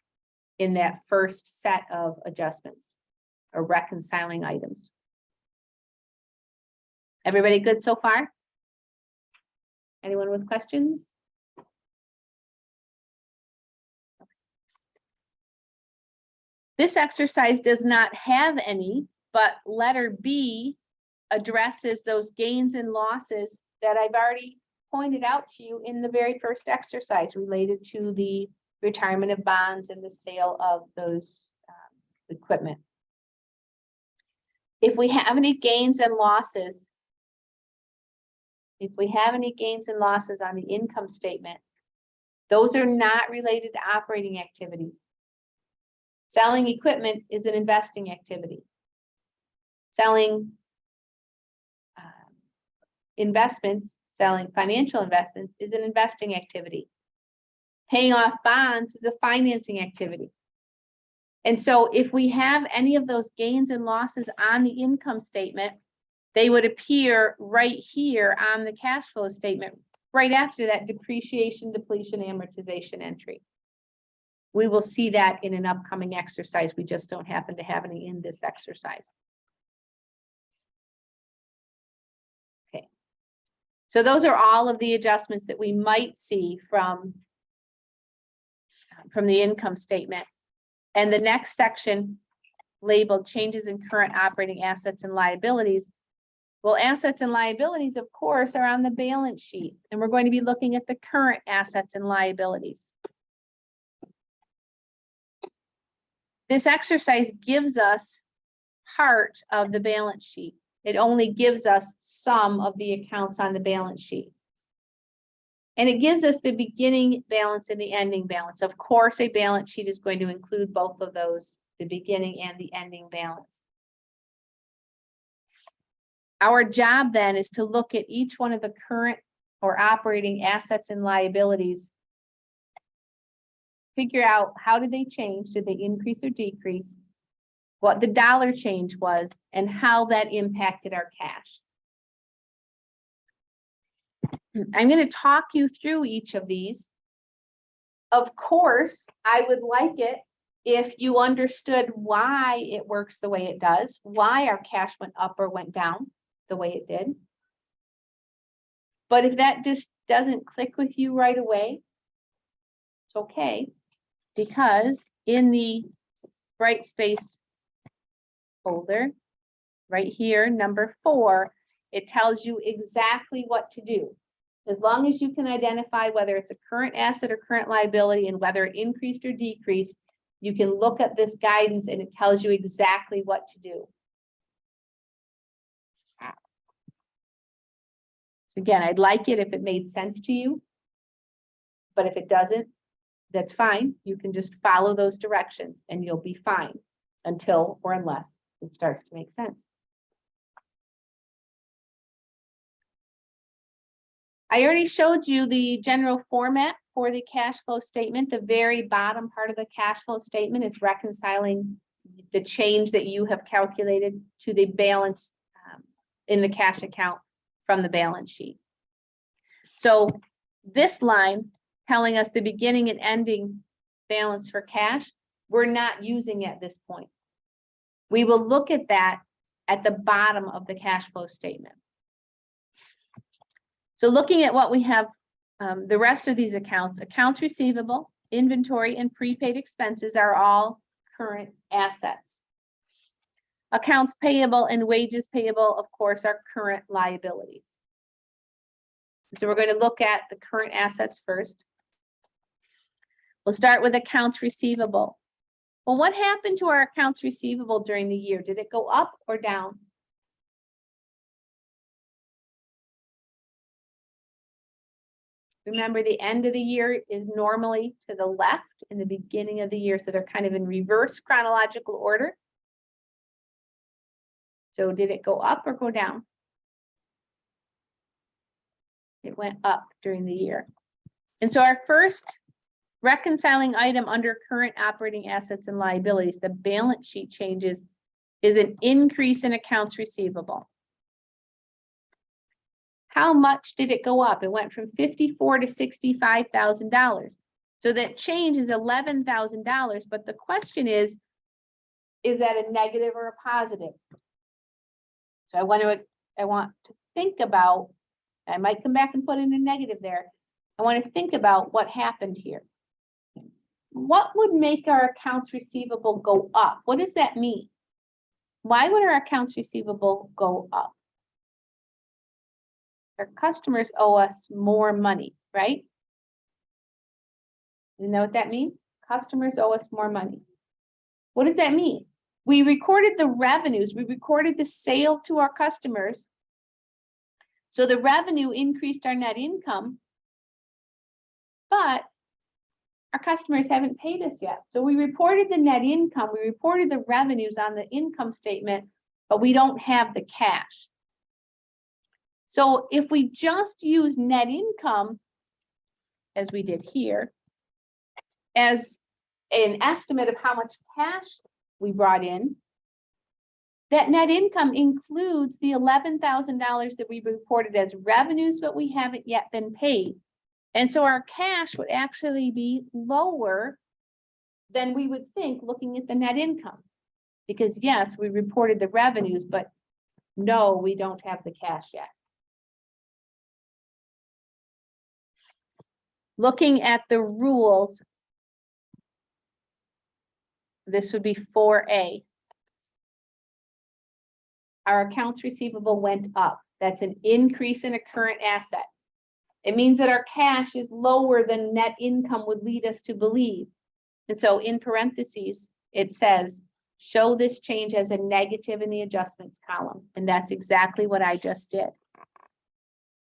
in that first set of adjustments or reconciling items. Everybody good so far? Anyone with questions? This exercise does not have any, but letter B addresses those gains and losses that I've already pointed out to you in the very first exercise related to the retirement of bonds and the sale of those equipment. If we have any gains and losses, on the income statement, those are not related to operating activities. Selling equipment is an investing activity. Selling selling financial investments is an investing activity. Paying off bonds is a financing activity. And so if we have any of those gains and losses on the income statement, they would appear right here on the cash flow statement, right after that depreciation, depletion, amortization entry. We will see that in an upcoming exercise. We just don't happen to have any in this exercise. Okay. So those are all of the adjustments that we might see from the income statement. And the next section labeled changes in current operating assets and liabilities. Well, assets and liabilities, of course, are on the balance sheet, and we're going to be looking at the current assets and liabilities. This exercise gives us part of the balance sheet. It only gives us some of the accounts on the balance sheet. And it gives us the beginning balance and the ending balance. Of course, a balance sheet is going to include both of those, the beginning and the ending balance. Our job then is to look at each one of the current or operating assets and liabilities, figure out how did they change, did they increase or decrease, what the dollar change was, and how that impacted our cash. I'm going to talk you through each of these. Of course, I would like it if you understood why it works the way it does, why our cash went up or went down the way it did. But if that just doesn't click with you right away, it's okay, because in the Brightspace folder, right here, number 4, it tells you exactly what to do. As long as you can identify whether it's a current asset or current liability and whether it increased or decreased, you can look at this guidance and it tells you exactly what to do. So again, I'd like it if it made sense to you, but if it doesn't, that's fine. You can just follow those directions and you'll be fine until or unless it starts to make sense. I already showed you the general format for the cash flow statement. The very bottom part of the cash flow statement is reconciling the change that you have calculated to the balance in the cash account from the balance sheet. So this line telling us the beginning and ending balance for cash, we're not using at this point. We will look at that at the bottom of the cash flow statement. So looking at what we have, the rest of these accounts receivable, inventory, and prepaid expenses are all current assets. Accounts payable and wages payable, of course, are current liabilities. So we're going to look at the current assets first. We'll start with accounts receivable. Well, what happened to our accounts receivable during the year? Did it go up or down? Remember, the end of the year is normally to the left in the beginning of the year, so they're kind of in reverse chronological order. So did it go up or go down? It went up during the year. And so our first reconciling item under current operating assets and liabilities, the balance sheet changes, is an increase in accounts receivable. How much did it go up? It went from $54,000 to $65,000. So that change is $11,000, but the question is that a negative or a positive? So I want to think about, I might come back and put in a negative there. I want to think about what happened here. What would make our accounts receivable go up? What does that mean? Why would our accounts receivable go up? Our customers owe us more money, right? You know what that means? Customers owe us more money. What does that mean? We recorded the revenues, we recorded the sale to our customers. So the revenue increased our net income, but our customers haven't paid us yet. So we reported the net income, we reported the revenues on the income statement, but we don't have the cash. So if we just use net income, as we did here, as an estimate of how much cash we brought in, that net income includes the $11,000 that we reported as revenues, but we haven't yet been paid. And so our cash would actually be lower than we would think looking at the net income. Because yes, we reported the revenues, but no, we don't have the cash yet. looking at the rules, this would be 4A. Our accounts receivable went up. That's an increase in a current asset. It means that our cash is lower than net income would lead us to believe. And so in parentheses, it says, show this change as a negative in the adjustments column. And that's exactly what I just did.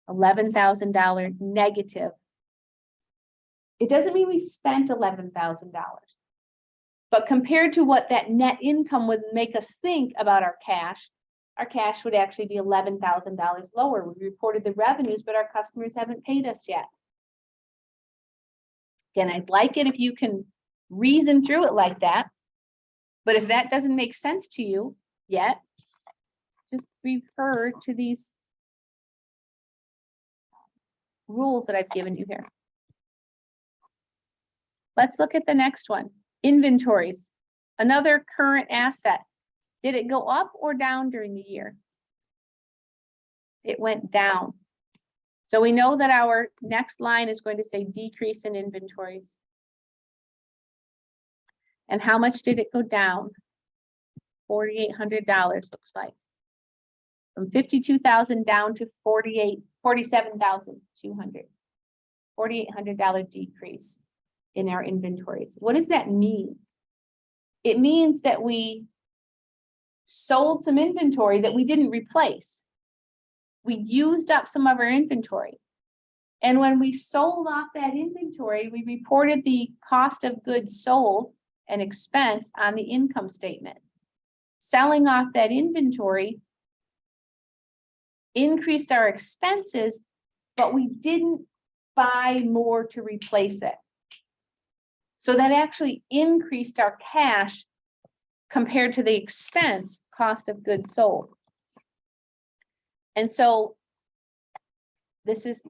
$11,000 negative. It doesn't mean we spent $11,000. But compared to what that net income would make us think about our cash would actually be $11,000 lower. We reported the revenues, but our customers haven't paid us yet. Again, I'd like it if you can reason through it like that. But if that doesn't make sense to you yet, just refer to these rules that I've given you here. Let's look at the next one. Inventories, another current asset. Did it go up or down during the year? It went down. So we know that our next line is going to say decrease in inventories. And how much did it go down? $4,800 looks like. From $52,000 down to $47,200. $4,800 decrease in our inventories. What does that mean? It means that we sold some inventory that we didn't replace. We used up some of our inventory. And when we sold off that inventory, we reported the cost of goods sold and expense on the income statement. Selling off that inventory increased our expenses, but we didn't buy more to replace it. So that actually increased our cash compared to the expense cost of goods sold. And so this is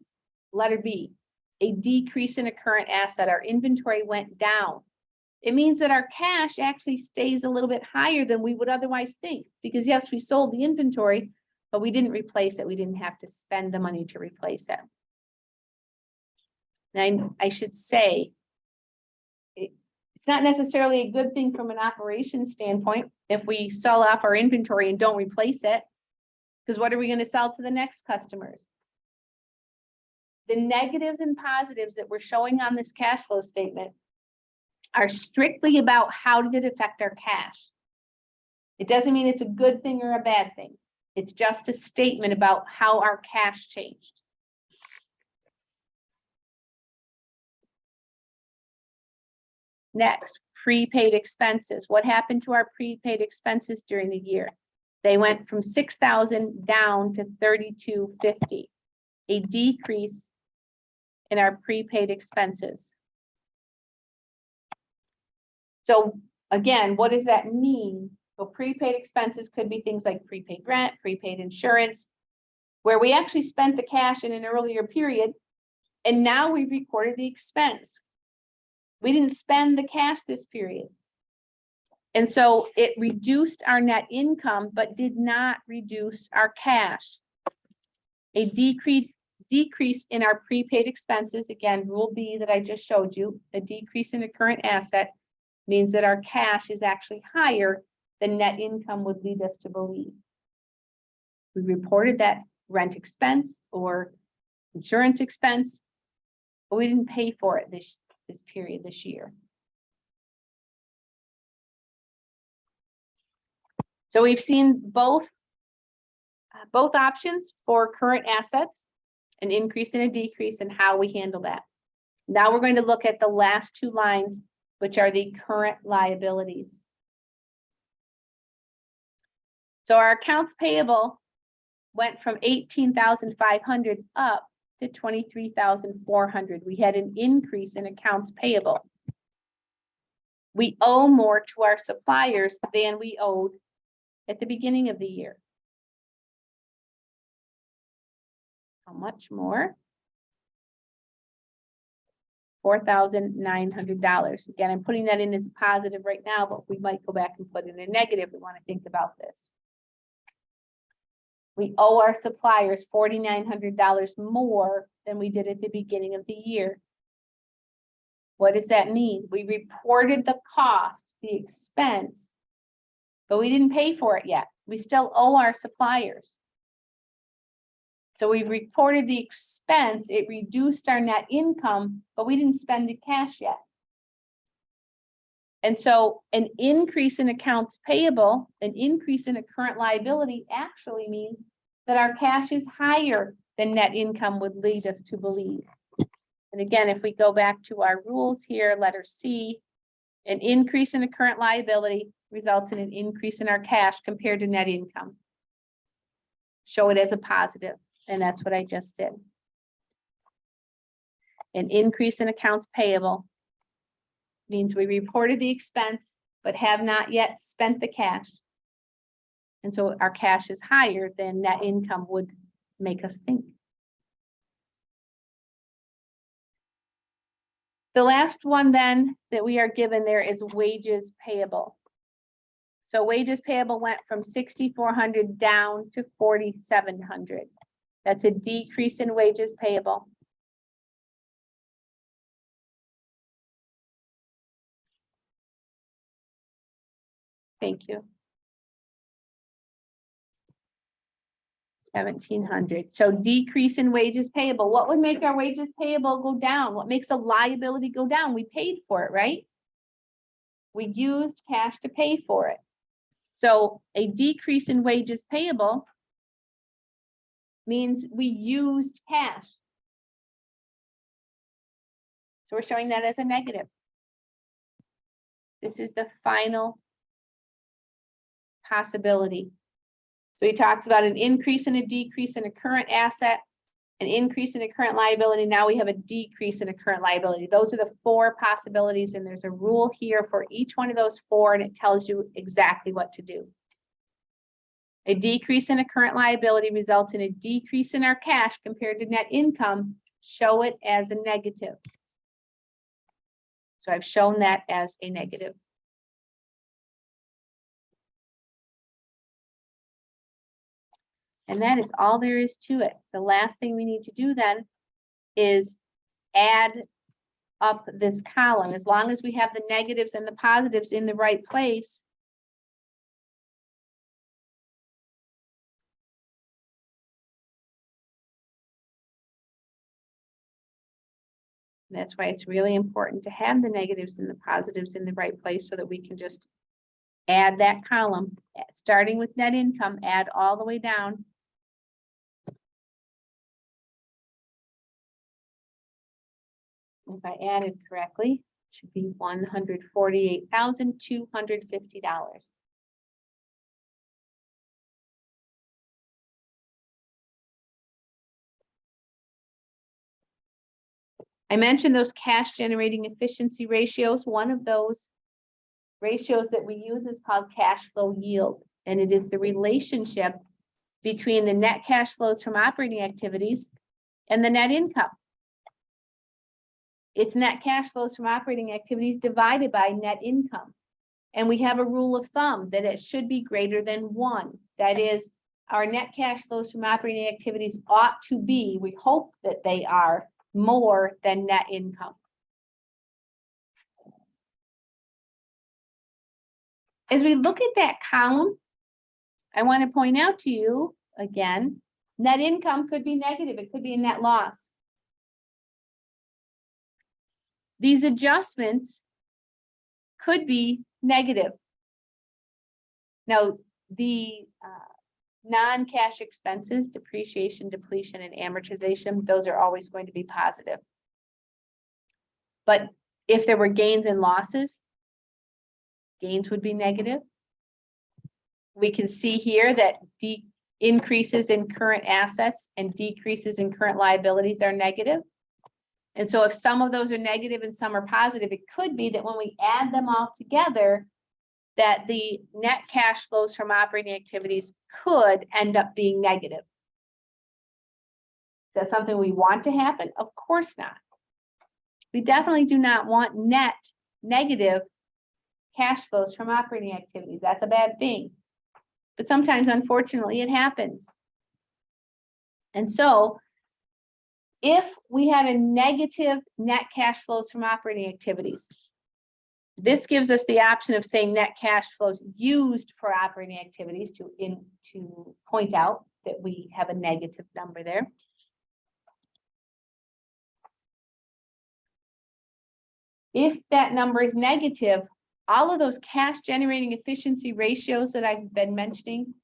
letter B, a decrease in a current asset. Our inventory went down. It means that our cash actually stays a little bit higher than we would otherwise think, because yes, we sold the inventory, but we didn't replace it. We didn't have to spend the money to replace it. And I should say, it's not necessarily a good thing from an operations standpoint if we sell off our inventory and don't replace it, because what are we going to sell to the next customers? The negatives and positives that we're showing on this cash flow statement are strictly about how did it affect our cash. It doesn't mean it's a good thing or a bad thing. It's just a statement about how our cash changed. Next, prepaid expenses. What happened to our prepaid expenses during the year? They went from $6,000 down to $3,250, a decrease in our prepaid expenses. So again, what does that mean? So prepaid expenses could be things like prepaid rent, prepaid insurance, where we actually spent the cash in an earlier period, and now we recorded the expense. We didn't spend the cash this period. And so it reduced our net income, but did not reduce our cash. A decrease in our prepaid expenses, again, rule B that I just showed you, a decrease in a current asset means that our cash is actually higher than net income would lead us to believe. We reported that rent expense or insurance expense, but we didn't pay for it this period this year. So we've seen both options for current assets, an increase and a decrease, and how we handle that. Now we're going to look at the last two lines, which are the current liabilities. So our accounts payable went from 18,500 up to 23,400. We had an increase in accounts payable. We owe more to our suppliers than we owed at the beginning of the year. How much more? $4,900. Again, I'm putting that in as a positive right now, but we might go back and put in a negative. We want to think about this. We owe our suppliers $4,900 more than we did at the beginning of the year. What does that mean? We reported the cost, the expense, but we didn't pay for it yet. We still owe our suppliers. So we reported the expense, it reduced our net income, but we didn't spend the cash yet. And so an increase in accounts payable, an increase in a current liability actually means that our cash is higher than net income would lead us to believe. And again, if we go back to our rules here, letter C, an increase in a current liability results in an increase in our cash compared to net income. Show it as a positive, and that's what I just did. An increase in accounts payable means we reported the expense, but have not yet spent the cash. And so our cash is higher than net income would make us think. The last one then that we are given there is wages payable. So wages payable went from 6,400 down to 4,700. That's a decrease in wages payable. Thank you. 1,700. So decrease in wages payable. What would make our wages payable go down? What makes a liability go down? We paid for it, right? We used cash to pay for it. So a decrease in wages payable means we used cash. So we're showing that as a negative. This is the final possibility. So we talked about an increase and a decrease in a current asset, an increase in a current liability. Now we have a decrease in a current liability. Those are the four possibilities, and there's a rule here for each one of those four, and it tells you exactly what to do. A decrease in a current liability results in a decrease in our cash compared to net income. Show it as a negative. So I've shown that as a negative. And that is all there is to it. The last thing we need to do then is add up this column. As long as we have the negatives and the positives in the right place, that's why it's really important to have the negatives and the positives in the right place so that we can just add that column, starting with net income, add all the way down. If I added correctly, it should be $148,250. I mentioned those cash generating efficiency ratios. One of those ratios that we use is called cash flow yield, and it is the relationship between the net cash flows from operating activities and the net income. It's net cash flows from operating activities divided by net income. And we have a rule of thumb that it should be greater than 1. That is, our net cash flows from operating activities ought to be, we hope that they are, more than net income. As we look at that column, I want to point out to you again, net income could be negative. It could be a net loss. These adjustments could be negative. Now, the non-cash expenses, depreciation, depletion, and amortization, those are always going to be positive. But if there were gains and losses, gains would be negative. We can see here that increases in current assets and decreases in current liabilities are negative. And so if some of those are negative and some are positive, it could be that when we add them all together, that the net cash flows from operating activities could end up being negative. Is that something we want to happen? Of course not. We definitely do not want net negative cash flows from operating activities. That's a bad thing. But sometimes, unfortunately, it happens. And so if we had a negative net cash flows from operating activities, this gives us the option of saying net cash flows used for operating activities to point out that we have a negative number there. If that number is negative, all of those cash generating efficiency ratios that I've been mentioning,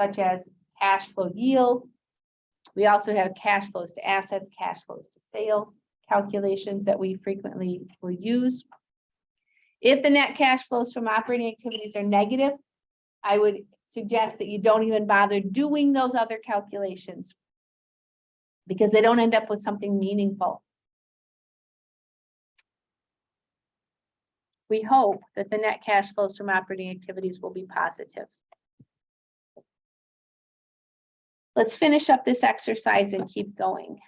such as cash flow yield, we also have cash flows to assets, cash flows to sales calculations that we frequently will use. If the net cash flows from operating activities are negative, I would suggest that you don't even bother doing those other calculations because they don't end up with something meaningful. We hope that the net cash flows from operating activities will be positive. Let's finish up this exercise and keep going.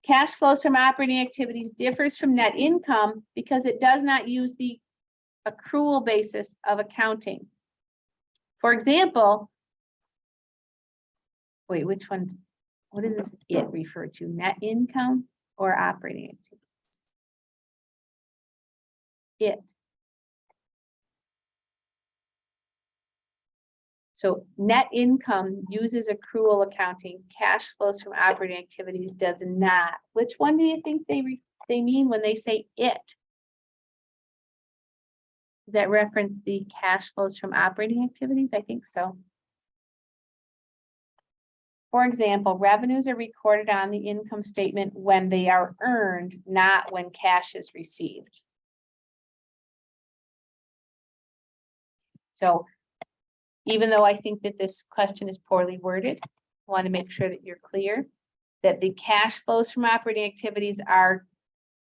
Cash flows from operating activities differs from net income because it does not use the accrual basis of accounting. For example, wait, which one? What does this it refer to? Net income or operating activities? It. So net income uses accrual accounting. Cash flows from operating activities does not. Which one do you think they mean when they say it? Does that reference the cash flows from operating activities? I think so. For example, revenues are recorded on the income statement when they are earned, not when cash is received. So even though I think that this question is poorly worded, I want to make sure that you're clear that the cash flows from operating activities are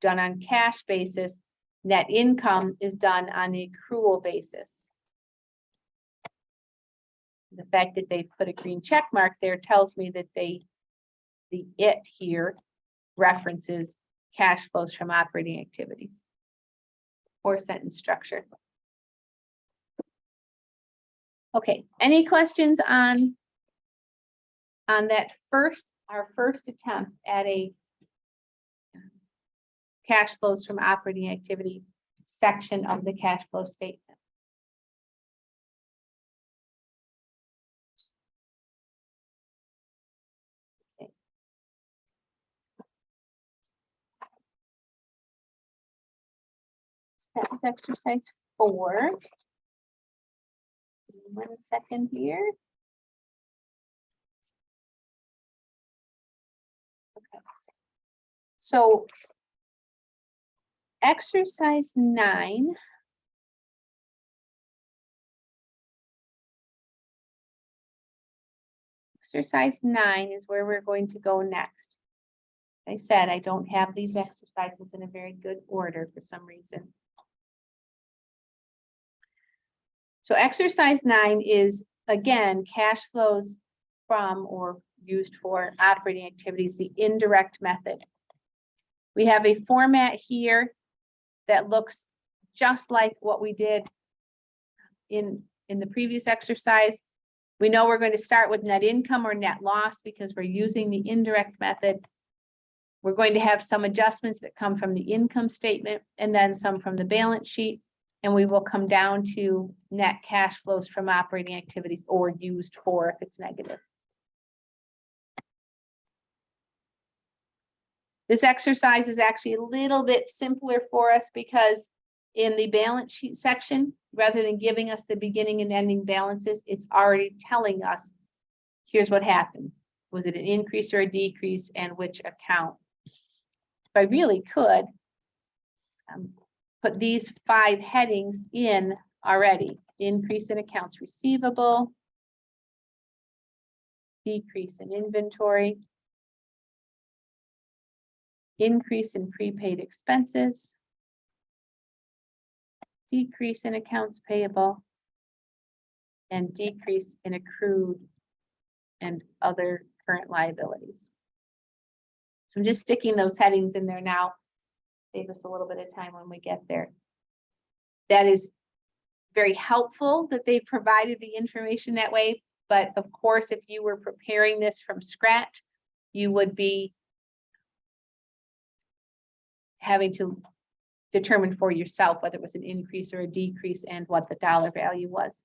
done on cash basis. Net income is done on the accrual basis. The fact that they put a green check mark there tells me that the it here references cash flows from operating activities or sentence structure. Okay, any questions on that our first attempt at a cash flows from operating activity section of the cash flow statement? Okay. That was exercise 4. 1 second here. Okay. So exercise 9. Exercise 9 is where we're going to go next. I said I don't have these exercises in a very good order for some reason. So exercise 9 is, again, cash flows from or used for operating activities, the indirect method. We have a format here that looks just like what we did in the previous exercise. We know we're going to start with net income or net loss because we're using the indirect method. We're going to have some adjustments that come from the income statement and then some from the balance sheet. And we will come down to net cash flows from operating activities or used for if it's negative. This exercise is actually a little bit simpler for us because in the balance sheet section, rather than giving us the beginning and ending balances, it's already telling us, here's what happened. Was it an increase or a decrease and which account? If I really could, put these 5 headings in already. Increase in accounts receivable, decrease in inventory, increase in prepaid expenses, decrease in accounts payable, and decrease in accrued and other current liabilities. So I'm just sticking those headings in there now. Save us a little bit of time when we get there. That is very helpful that they provided the information that way. But of course, if you were preparing this from scratch, you would be having to determine for yourself whether it was an increase or a decrease and what the dollar value was.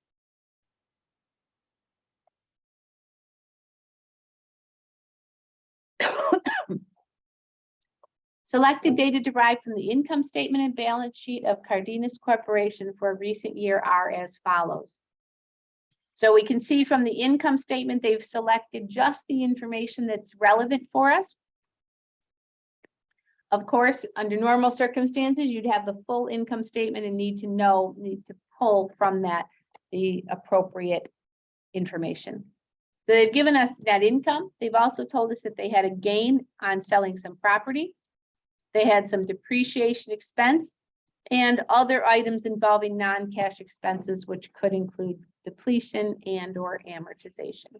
Selected data derived from the income statement and balance sheet of Cardenas Corporation for a recent year are as follows. So we can see from the income statement, they've selected just the information that's relevant for us. Of course, under normal circumstances, you'd have the full income statement and need to pull from that the appropriate information. So they've given us net income. They've also told us that they had a gain on selling some property. They had some depreciation expense and other items involving non-cash expenses, which could include depletion and or amortization.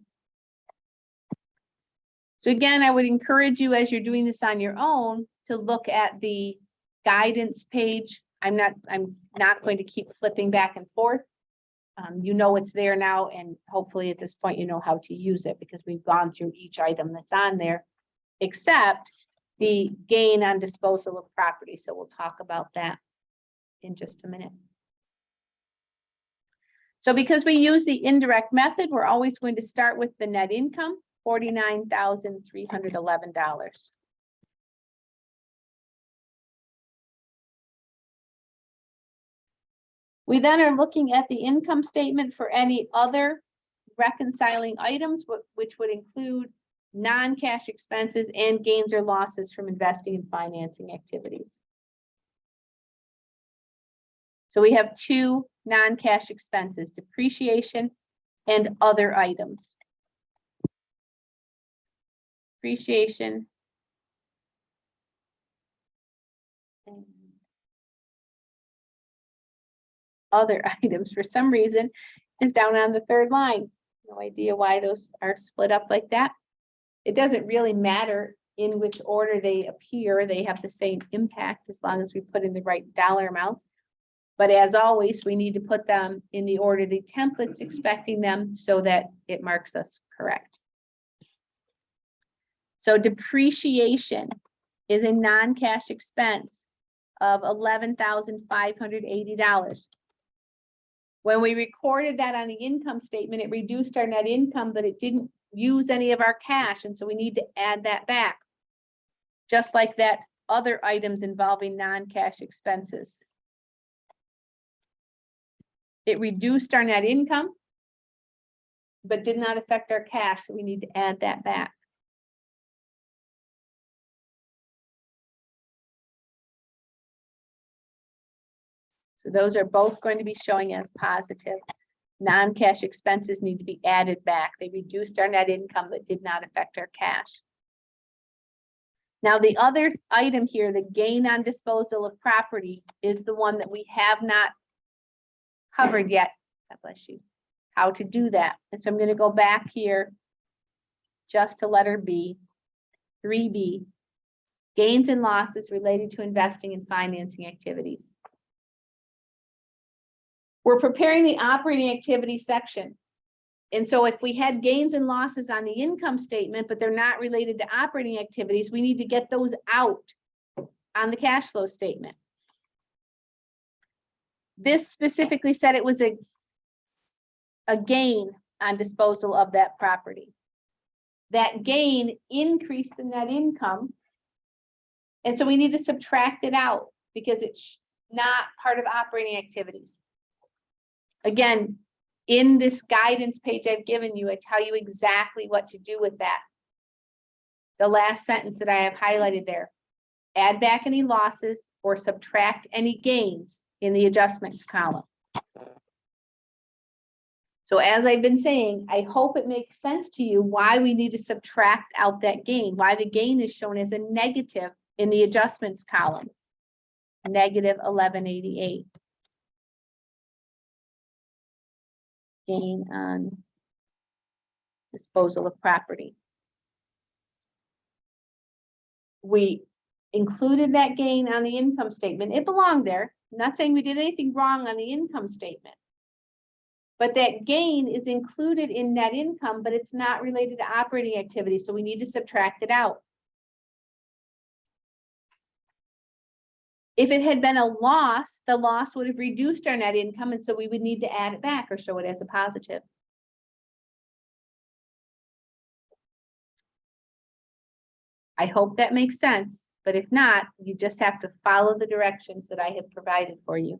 So again, I would encourage you as you're doing this on your own to look at the guidance page. I'm not going to keep flipping back and forth. You know it's there now, and hopefully at this point you know how to use it because we've gone through each item that's on there, except the gain on disposal of property. So we'll talk about that in just a minute. So because we use the indirect method, we're always going to start with the net income, $49,311. We then are looking at the income statement for any other reconciling items, which would include non-cash expenses and gains or losses from investing and financing activities. So we have two non-cash expenses, depreciation and other items. Depreciation and other items, for some reason, is down on the third line. No idea why those are split up like that. It doesn't really matter in which order they appear. They have the same impact as long as we put in the right dollar amounts. But as always, we need to put them in the order the template's expecting them so that it marks us correct. So depreciation is a non-cash expense of $11,580. When we recorded that on the income statement, it reduced our net income, but it didn't use any of our cash. And so we need to add that back. Just like that other items involving non-cash expenses. It reduced our net income, but did not affect our cash, so we need to add that back. So those are both going to be showing as positive. Non-cash expenses need to be added back. They reduced our net income, but did not affect our cash. Now, the other item here, the gain on disposal of property, is the one that we have not covered yet. God bless you. How to do that. And so I'm going to go back here just to letter B, 3B, gains and losses related to investing and financing activities. We're preparing the operating activity section. And so if we had gains and losses on the income statement, but they're not related to operating activities, we need to get those out on the cash flow statement. This specifically said it was a gain on disposal of that property. That gain increased the net income. And so we need to subtract it out because it's not part of operating activities. Again, in this guidance page I've given you, I tell you exactly what to do with that. The last sentence that I have highlighted there. Add back any losses or subtract any gains in the adjustments column. So as I've been saying, I hope it makes sense to you why we need to subtract out that gain, why the gain is shown as a negative in the adjustments column, negative 1188. Gain on disposal of property. We included that gain on the income statement. It belonged there. I'm not saying we did anything wrong on the income statement. But that gain is included in net income, but it's not related to operating activity. So we need to subtract it out. If it had been a loss, the loss would have reduced our net income, and so we would need to add it back or show it as a positive. I hope that makes sense, but if not, you just have to follow the directions that I have provided for you.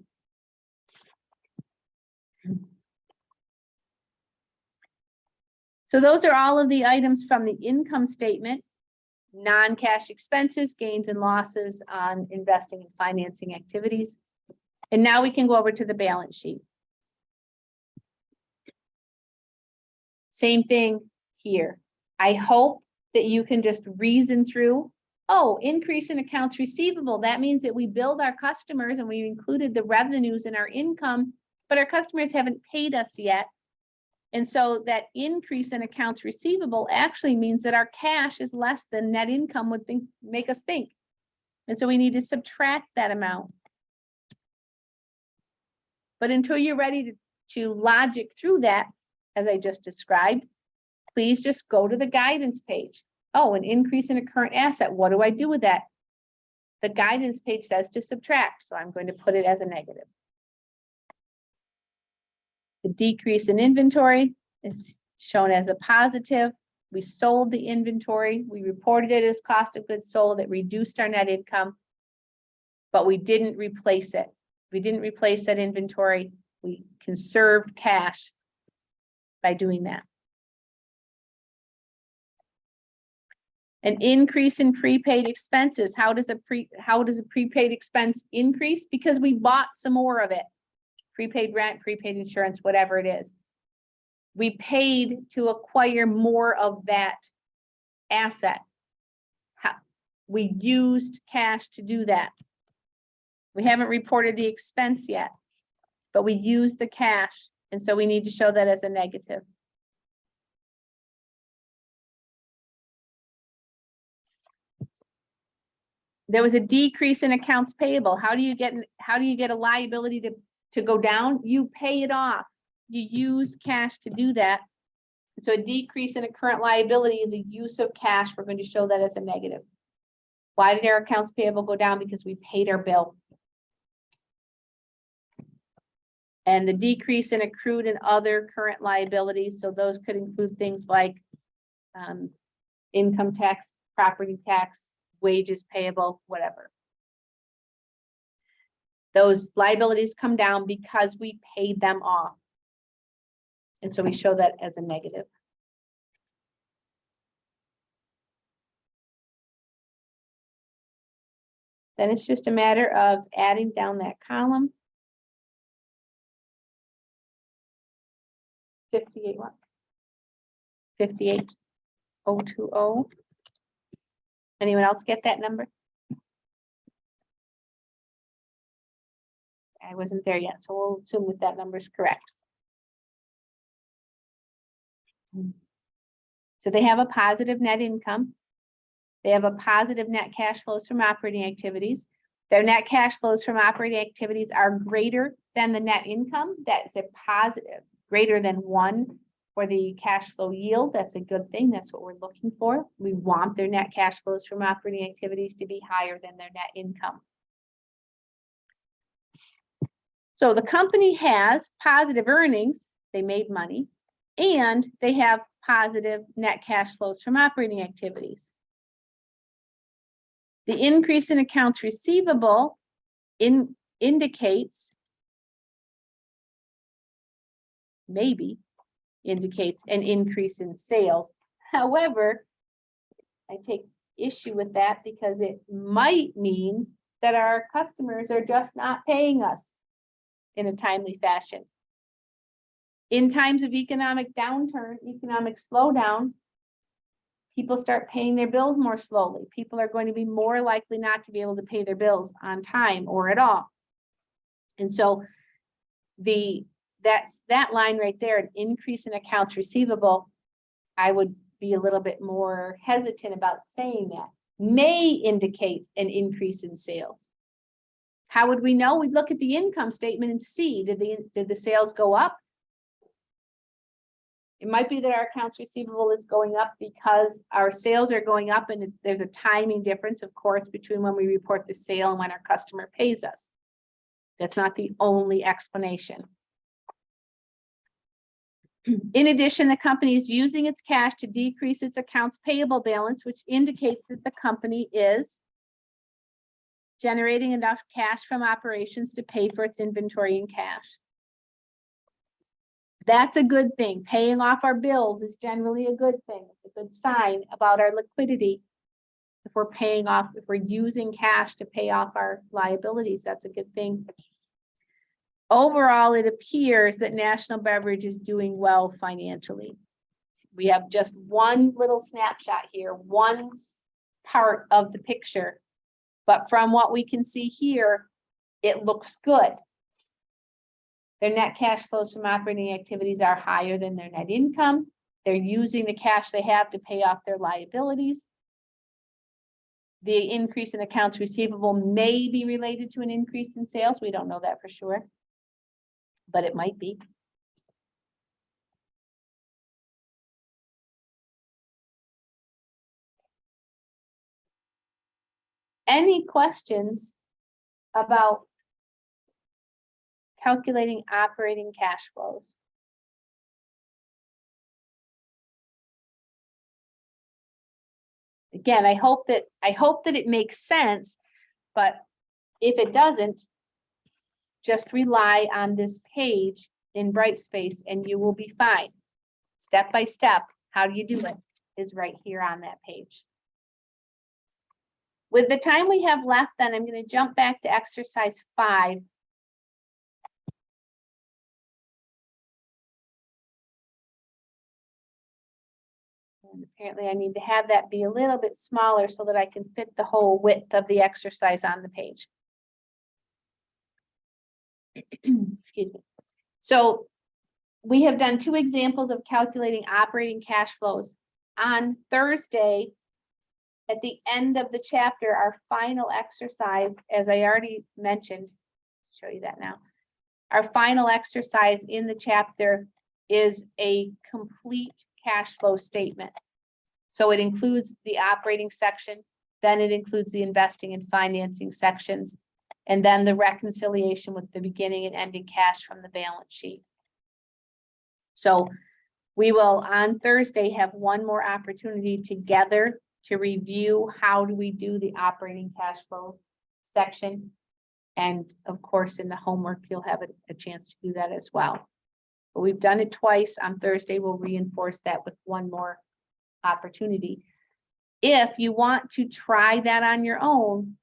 So those are all of the items from the income statement. Non-cash expenses, gains and losses on investing and financing activities. And now we can go over to the balance sheet. Same thing here. I hope that you can just reason through, oh, increase in accounts receivable. That means that we billed our customers and we included the revenues in our income, but our customers haven't paid us yet. And so that increase in accounts receivable actually means that our cash is less than net income would make us think. And so we need to subtract that amount. But until you're ready to logic through that, as I just described, please just go to the guidance page. Oh, an increase in a current asset. What do I do with that? The guidance page says to subtract, so I'm going to put it as a negative. The decrease in inventory is shown as a positive. We sold the inventory. We reported it as cost of goods sold. It reduced our net income, but we didn't replace it. We didn't replace that inventory. We conserved cash by doing that. An increase in prepaid expenses. How does a prepaid expense increase? Because we bought some more of it. Prepaid rent, prepaid insurance, whatever it is. We paid to acquire more of that asset. We used cash to do that. We haven't reported the expense yet, but we used the cash, and so we need to show that as a negative. There was a decrease in accounts payable. How do you get a liability to go down? You pay it off. You use cash to do that. So a decrease in a current liability is a use of cash. We're going to show that as a negative. Why did our accounts payable go down? Because we paid our bill. And the decrease in accrued and other current liabilities. So those could include things like income tax, property tax, wages payable, whatever. Those liabilities come down because we paid them off. And so we show that as a negative. Then it's just a matter of adding down that column. 58 what? 58,020. Anyone else get that number? I wasn't there yet, so we'll assume that that number is correct. So they have a positive net income. They have a positive net cash flows from operating activities. Their net cash flows from operating activities are greater than the net income. That's a positive, greater than 1 for the cash flow yield. That's a good thing. That's what we're looking for. We want their net cash flows from operating activities to be higher than their net income. So the company has positive earnings. They made money, and they have positive net cash flows from operating activities. The increase in accounts receivable indicates an increase in sales. However, I take issue with that because it might mean that our customers are just not paying us in a timely fashion. In times of economic downturn, economic slowdown, people start paying their bills more slowly. People are going to be more likely not to be able to pay their bills on time or at all. And so that line right there, an increase in accounts receivable, I would be a little bit more hesitant about saying that. May indicate an increase in sales. How would we know? We'd look at the income statement and see, did the sales go up? It might be that our accounts receivable is going up because our sales are going up, and there's a timing difference, of course, between when we report the sale and when our customer pays us. That's not the only explanation. In addition, the company is using its cash to decrease its accounts payable balance, which indicates that the company is generating enough cash from operations to pay for its inventory and cash. That's a good thing. Paying off our bills is generally a good thing. It's a good sign about our liquidity. If we're using cash to pay off our liabilities, that's a good thing. Overall, it appears that National Beverage is doing well financially. We have just one little snapshot here, one part of the picture. But from what we can see here, it looks good. Their net cash flows from operating activities are higher than their net income. They're using the cash they have to pay off their liabilities. The increase in accounts receivable may be related to an increase in sales. We don't know that for sure, but it might be. Any questions about calculating operating cash flows? Again, I hope that it makes sense, but if it doesn't, just rely on this page in Brightspace and you will be fine. Step by step, how do you do it is right here on that page. With the time we have left, then I'm going to jump back to exercise 5. And apparently I need to have that be a little bit smaller so that I can fit the whole width of the exercise on the page. Excuse me. So we have done 2 examples of calculating operating cash flows. On Thursday, at the end of the chapter, our final exercise, as I already mentioned, show you that now. Our final exercise in the chapter is a complete cash flow statement. So it includes the operating section, then it includes the investing and financing sections, and then the reconciliation with the beginning and ending cash from the balance sheet. So we will on Thursday have one more opportunity together to review how do we do the operating cash flow section. And of course, in the homework, you'll have a chance to do that as well. But we've done it twice. On Thursday, we'll reinforce that with one more opportunity. If you want to try that on your own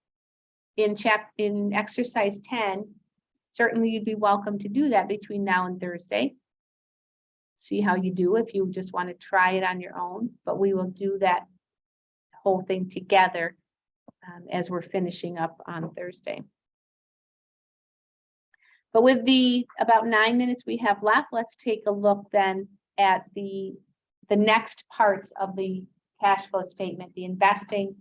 in exercise 10, certainly you'd be welcome to do that between now and Thursday. See how you do if you just want to try it on your own, but we will do that whole thing together as we're finishing up on Thursday. But with the about 9 minutes we have left, let's take a look then at the next parts of the cash flow statement, the investing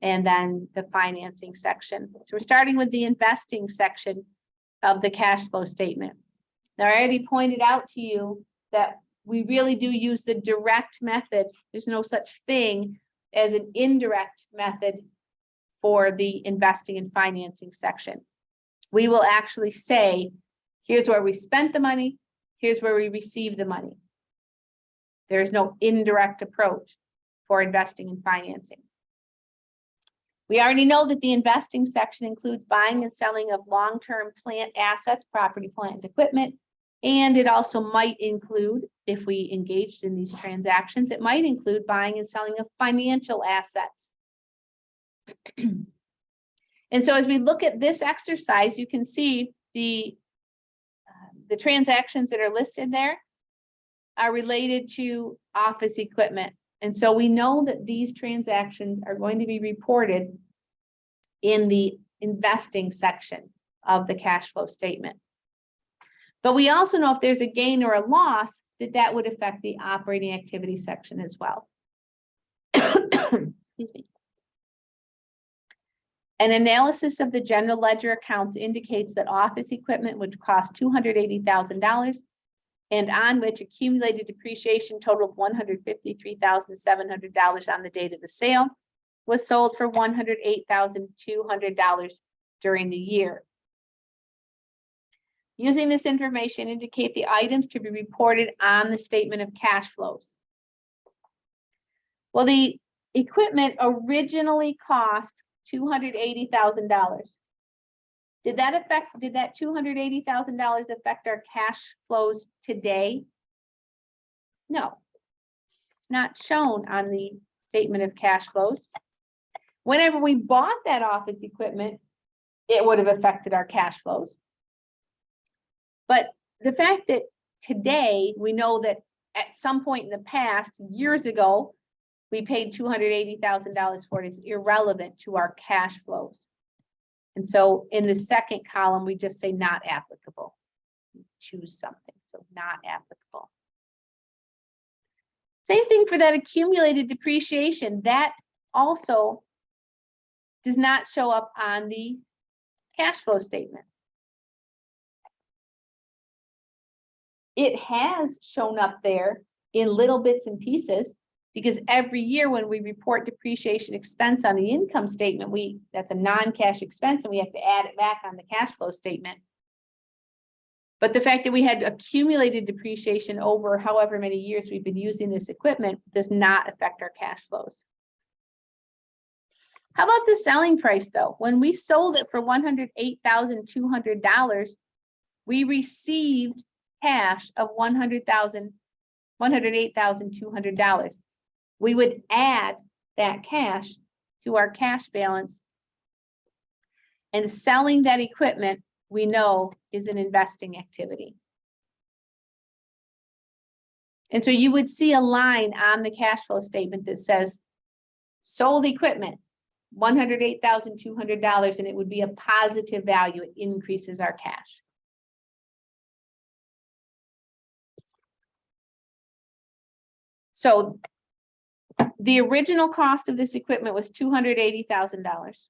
and then the financing section. So we're starting with the investing section of the cash flow statement. Now, I already pointed out to you that we really do use the direct method. There's no such thing as an indirect method for the investing and financing section. We will actually say, here's where we spent the money, here's where we received the money. There is no indirect approach for investing and financing. We already know that the investing section includes buying and selling of long-term plant assets, property, plant, and equipment. And it also might include, if we engaged in these transactions, it might include buying and selling of financial assets. And so as we look at this exercise, you can see the transactions that are listed there are related to office equipment. And so we know that these transactions are going to be reported in the investing section of the cash flow statement. But we also know if there's a gain or a loss, that would affect the operating activity section as well. Excuse me. An analysis of the general ledger accounts indicates that office equipment would cost $280,000 and on which accumulated depreciation totaled $153,700 on the date of the sale, was sold for $108,200 during the year. Using this information, indicate the items to be reported on the statement of cash flows. Well, the equipment originally cost $280,000. Did that $280,000 affect our cash flows today? No. It's not shown on the statement of cash flows. Whenever we bought that office equipment, it would have affected our cash flows. But the fact that today we know that at some point in the past, years ago, we paid $280,000 for it is irrelevant to our cash flows. And so in the second column, we just say not applicable. Choose something, so not applicable. Same thing for that accumulated depreciation. That also does not show up on the cash flow statement. It has shown up there in little bits and pieces, because every year when we report depreciation expense on the income statement, that's a non-cash expense and we have to add it back on the cash flow statement. But the fact that we had accumulated depreciation over however many years we've been using this equipment does not affect our cash flows. How about the selling price though? When we sold it for $108,200, we received cash of $108,200. We would add that cash to our cash balance, and selling that equipment we know is an investing activity. And so you would see a line on the cash flow statement that says sold equipment, $108,200, and it would be a positive value. It increases our cash. So the original cost of this equipment was $280,000.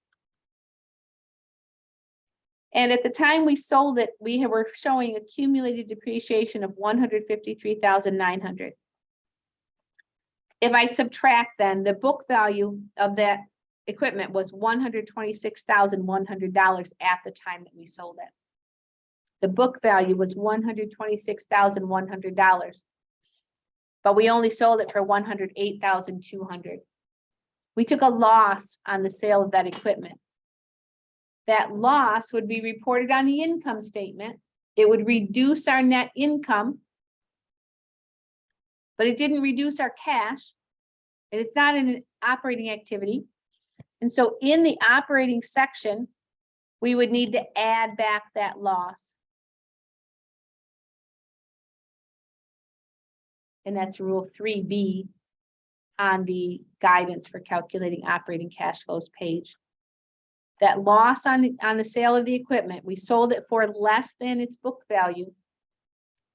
And at the time we sold it, we were showing accumulated depreciation of $153,900. If I subtract then, the book value of that equipment was $126,100 at the time that we sold it. The book value was $126,100. But we only sold it for $108,200. We took a loss on the sale of that equipment. That loss would be reported on the income statement. It would reduce our net income, but it didn't reduce our cash, and it's not an operating activity. And so in the operating section, we would need to add back that loss. And that's rule 3B on the guidance for calculating operating cash flows page. That loss on the sale of the equipment, we sold it for less than its book value.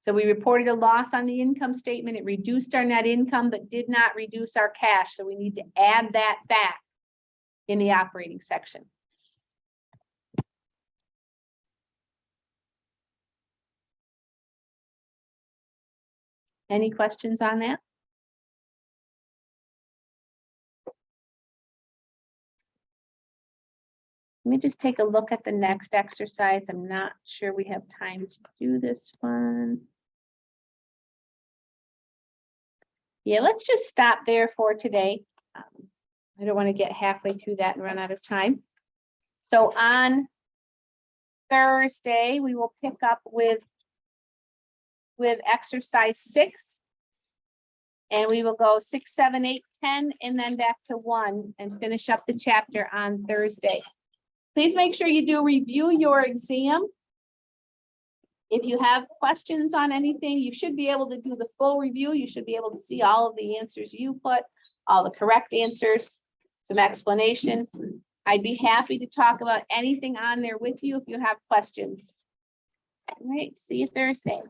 So we reported a loss on the income statement. It reduced our net income, but did not reduce our cash. So we need to add that back in the operating section. Any questions on that? Let me just take a look at the next exercise. I'm not sure we have time to do this one. Yeah, let's just stop there for today. I don't want to get halfway through that and run out of time. So on Thursday, we will pick up with exercise 6. And we will go 6, 7, 8, 10, and then back to 1 and finish up the chapter on Thursday. Please make sure you do review your exam. If you have questions on anything, you should be able to do the full review. You should be able to see all of the answers you put, all the correct answers, some explanation. I'd be happy to talk about anything on there with you if you have questions. All right, see you Thursday.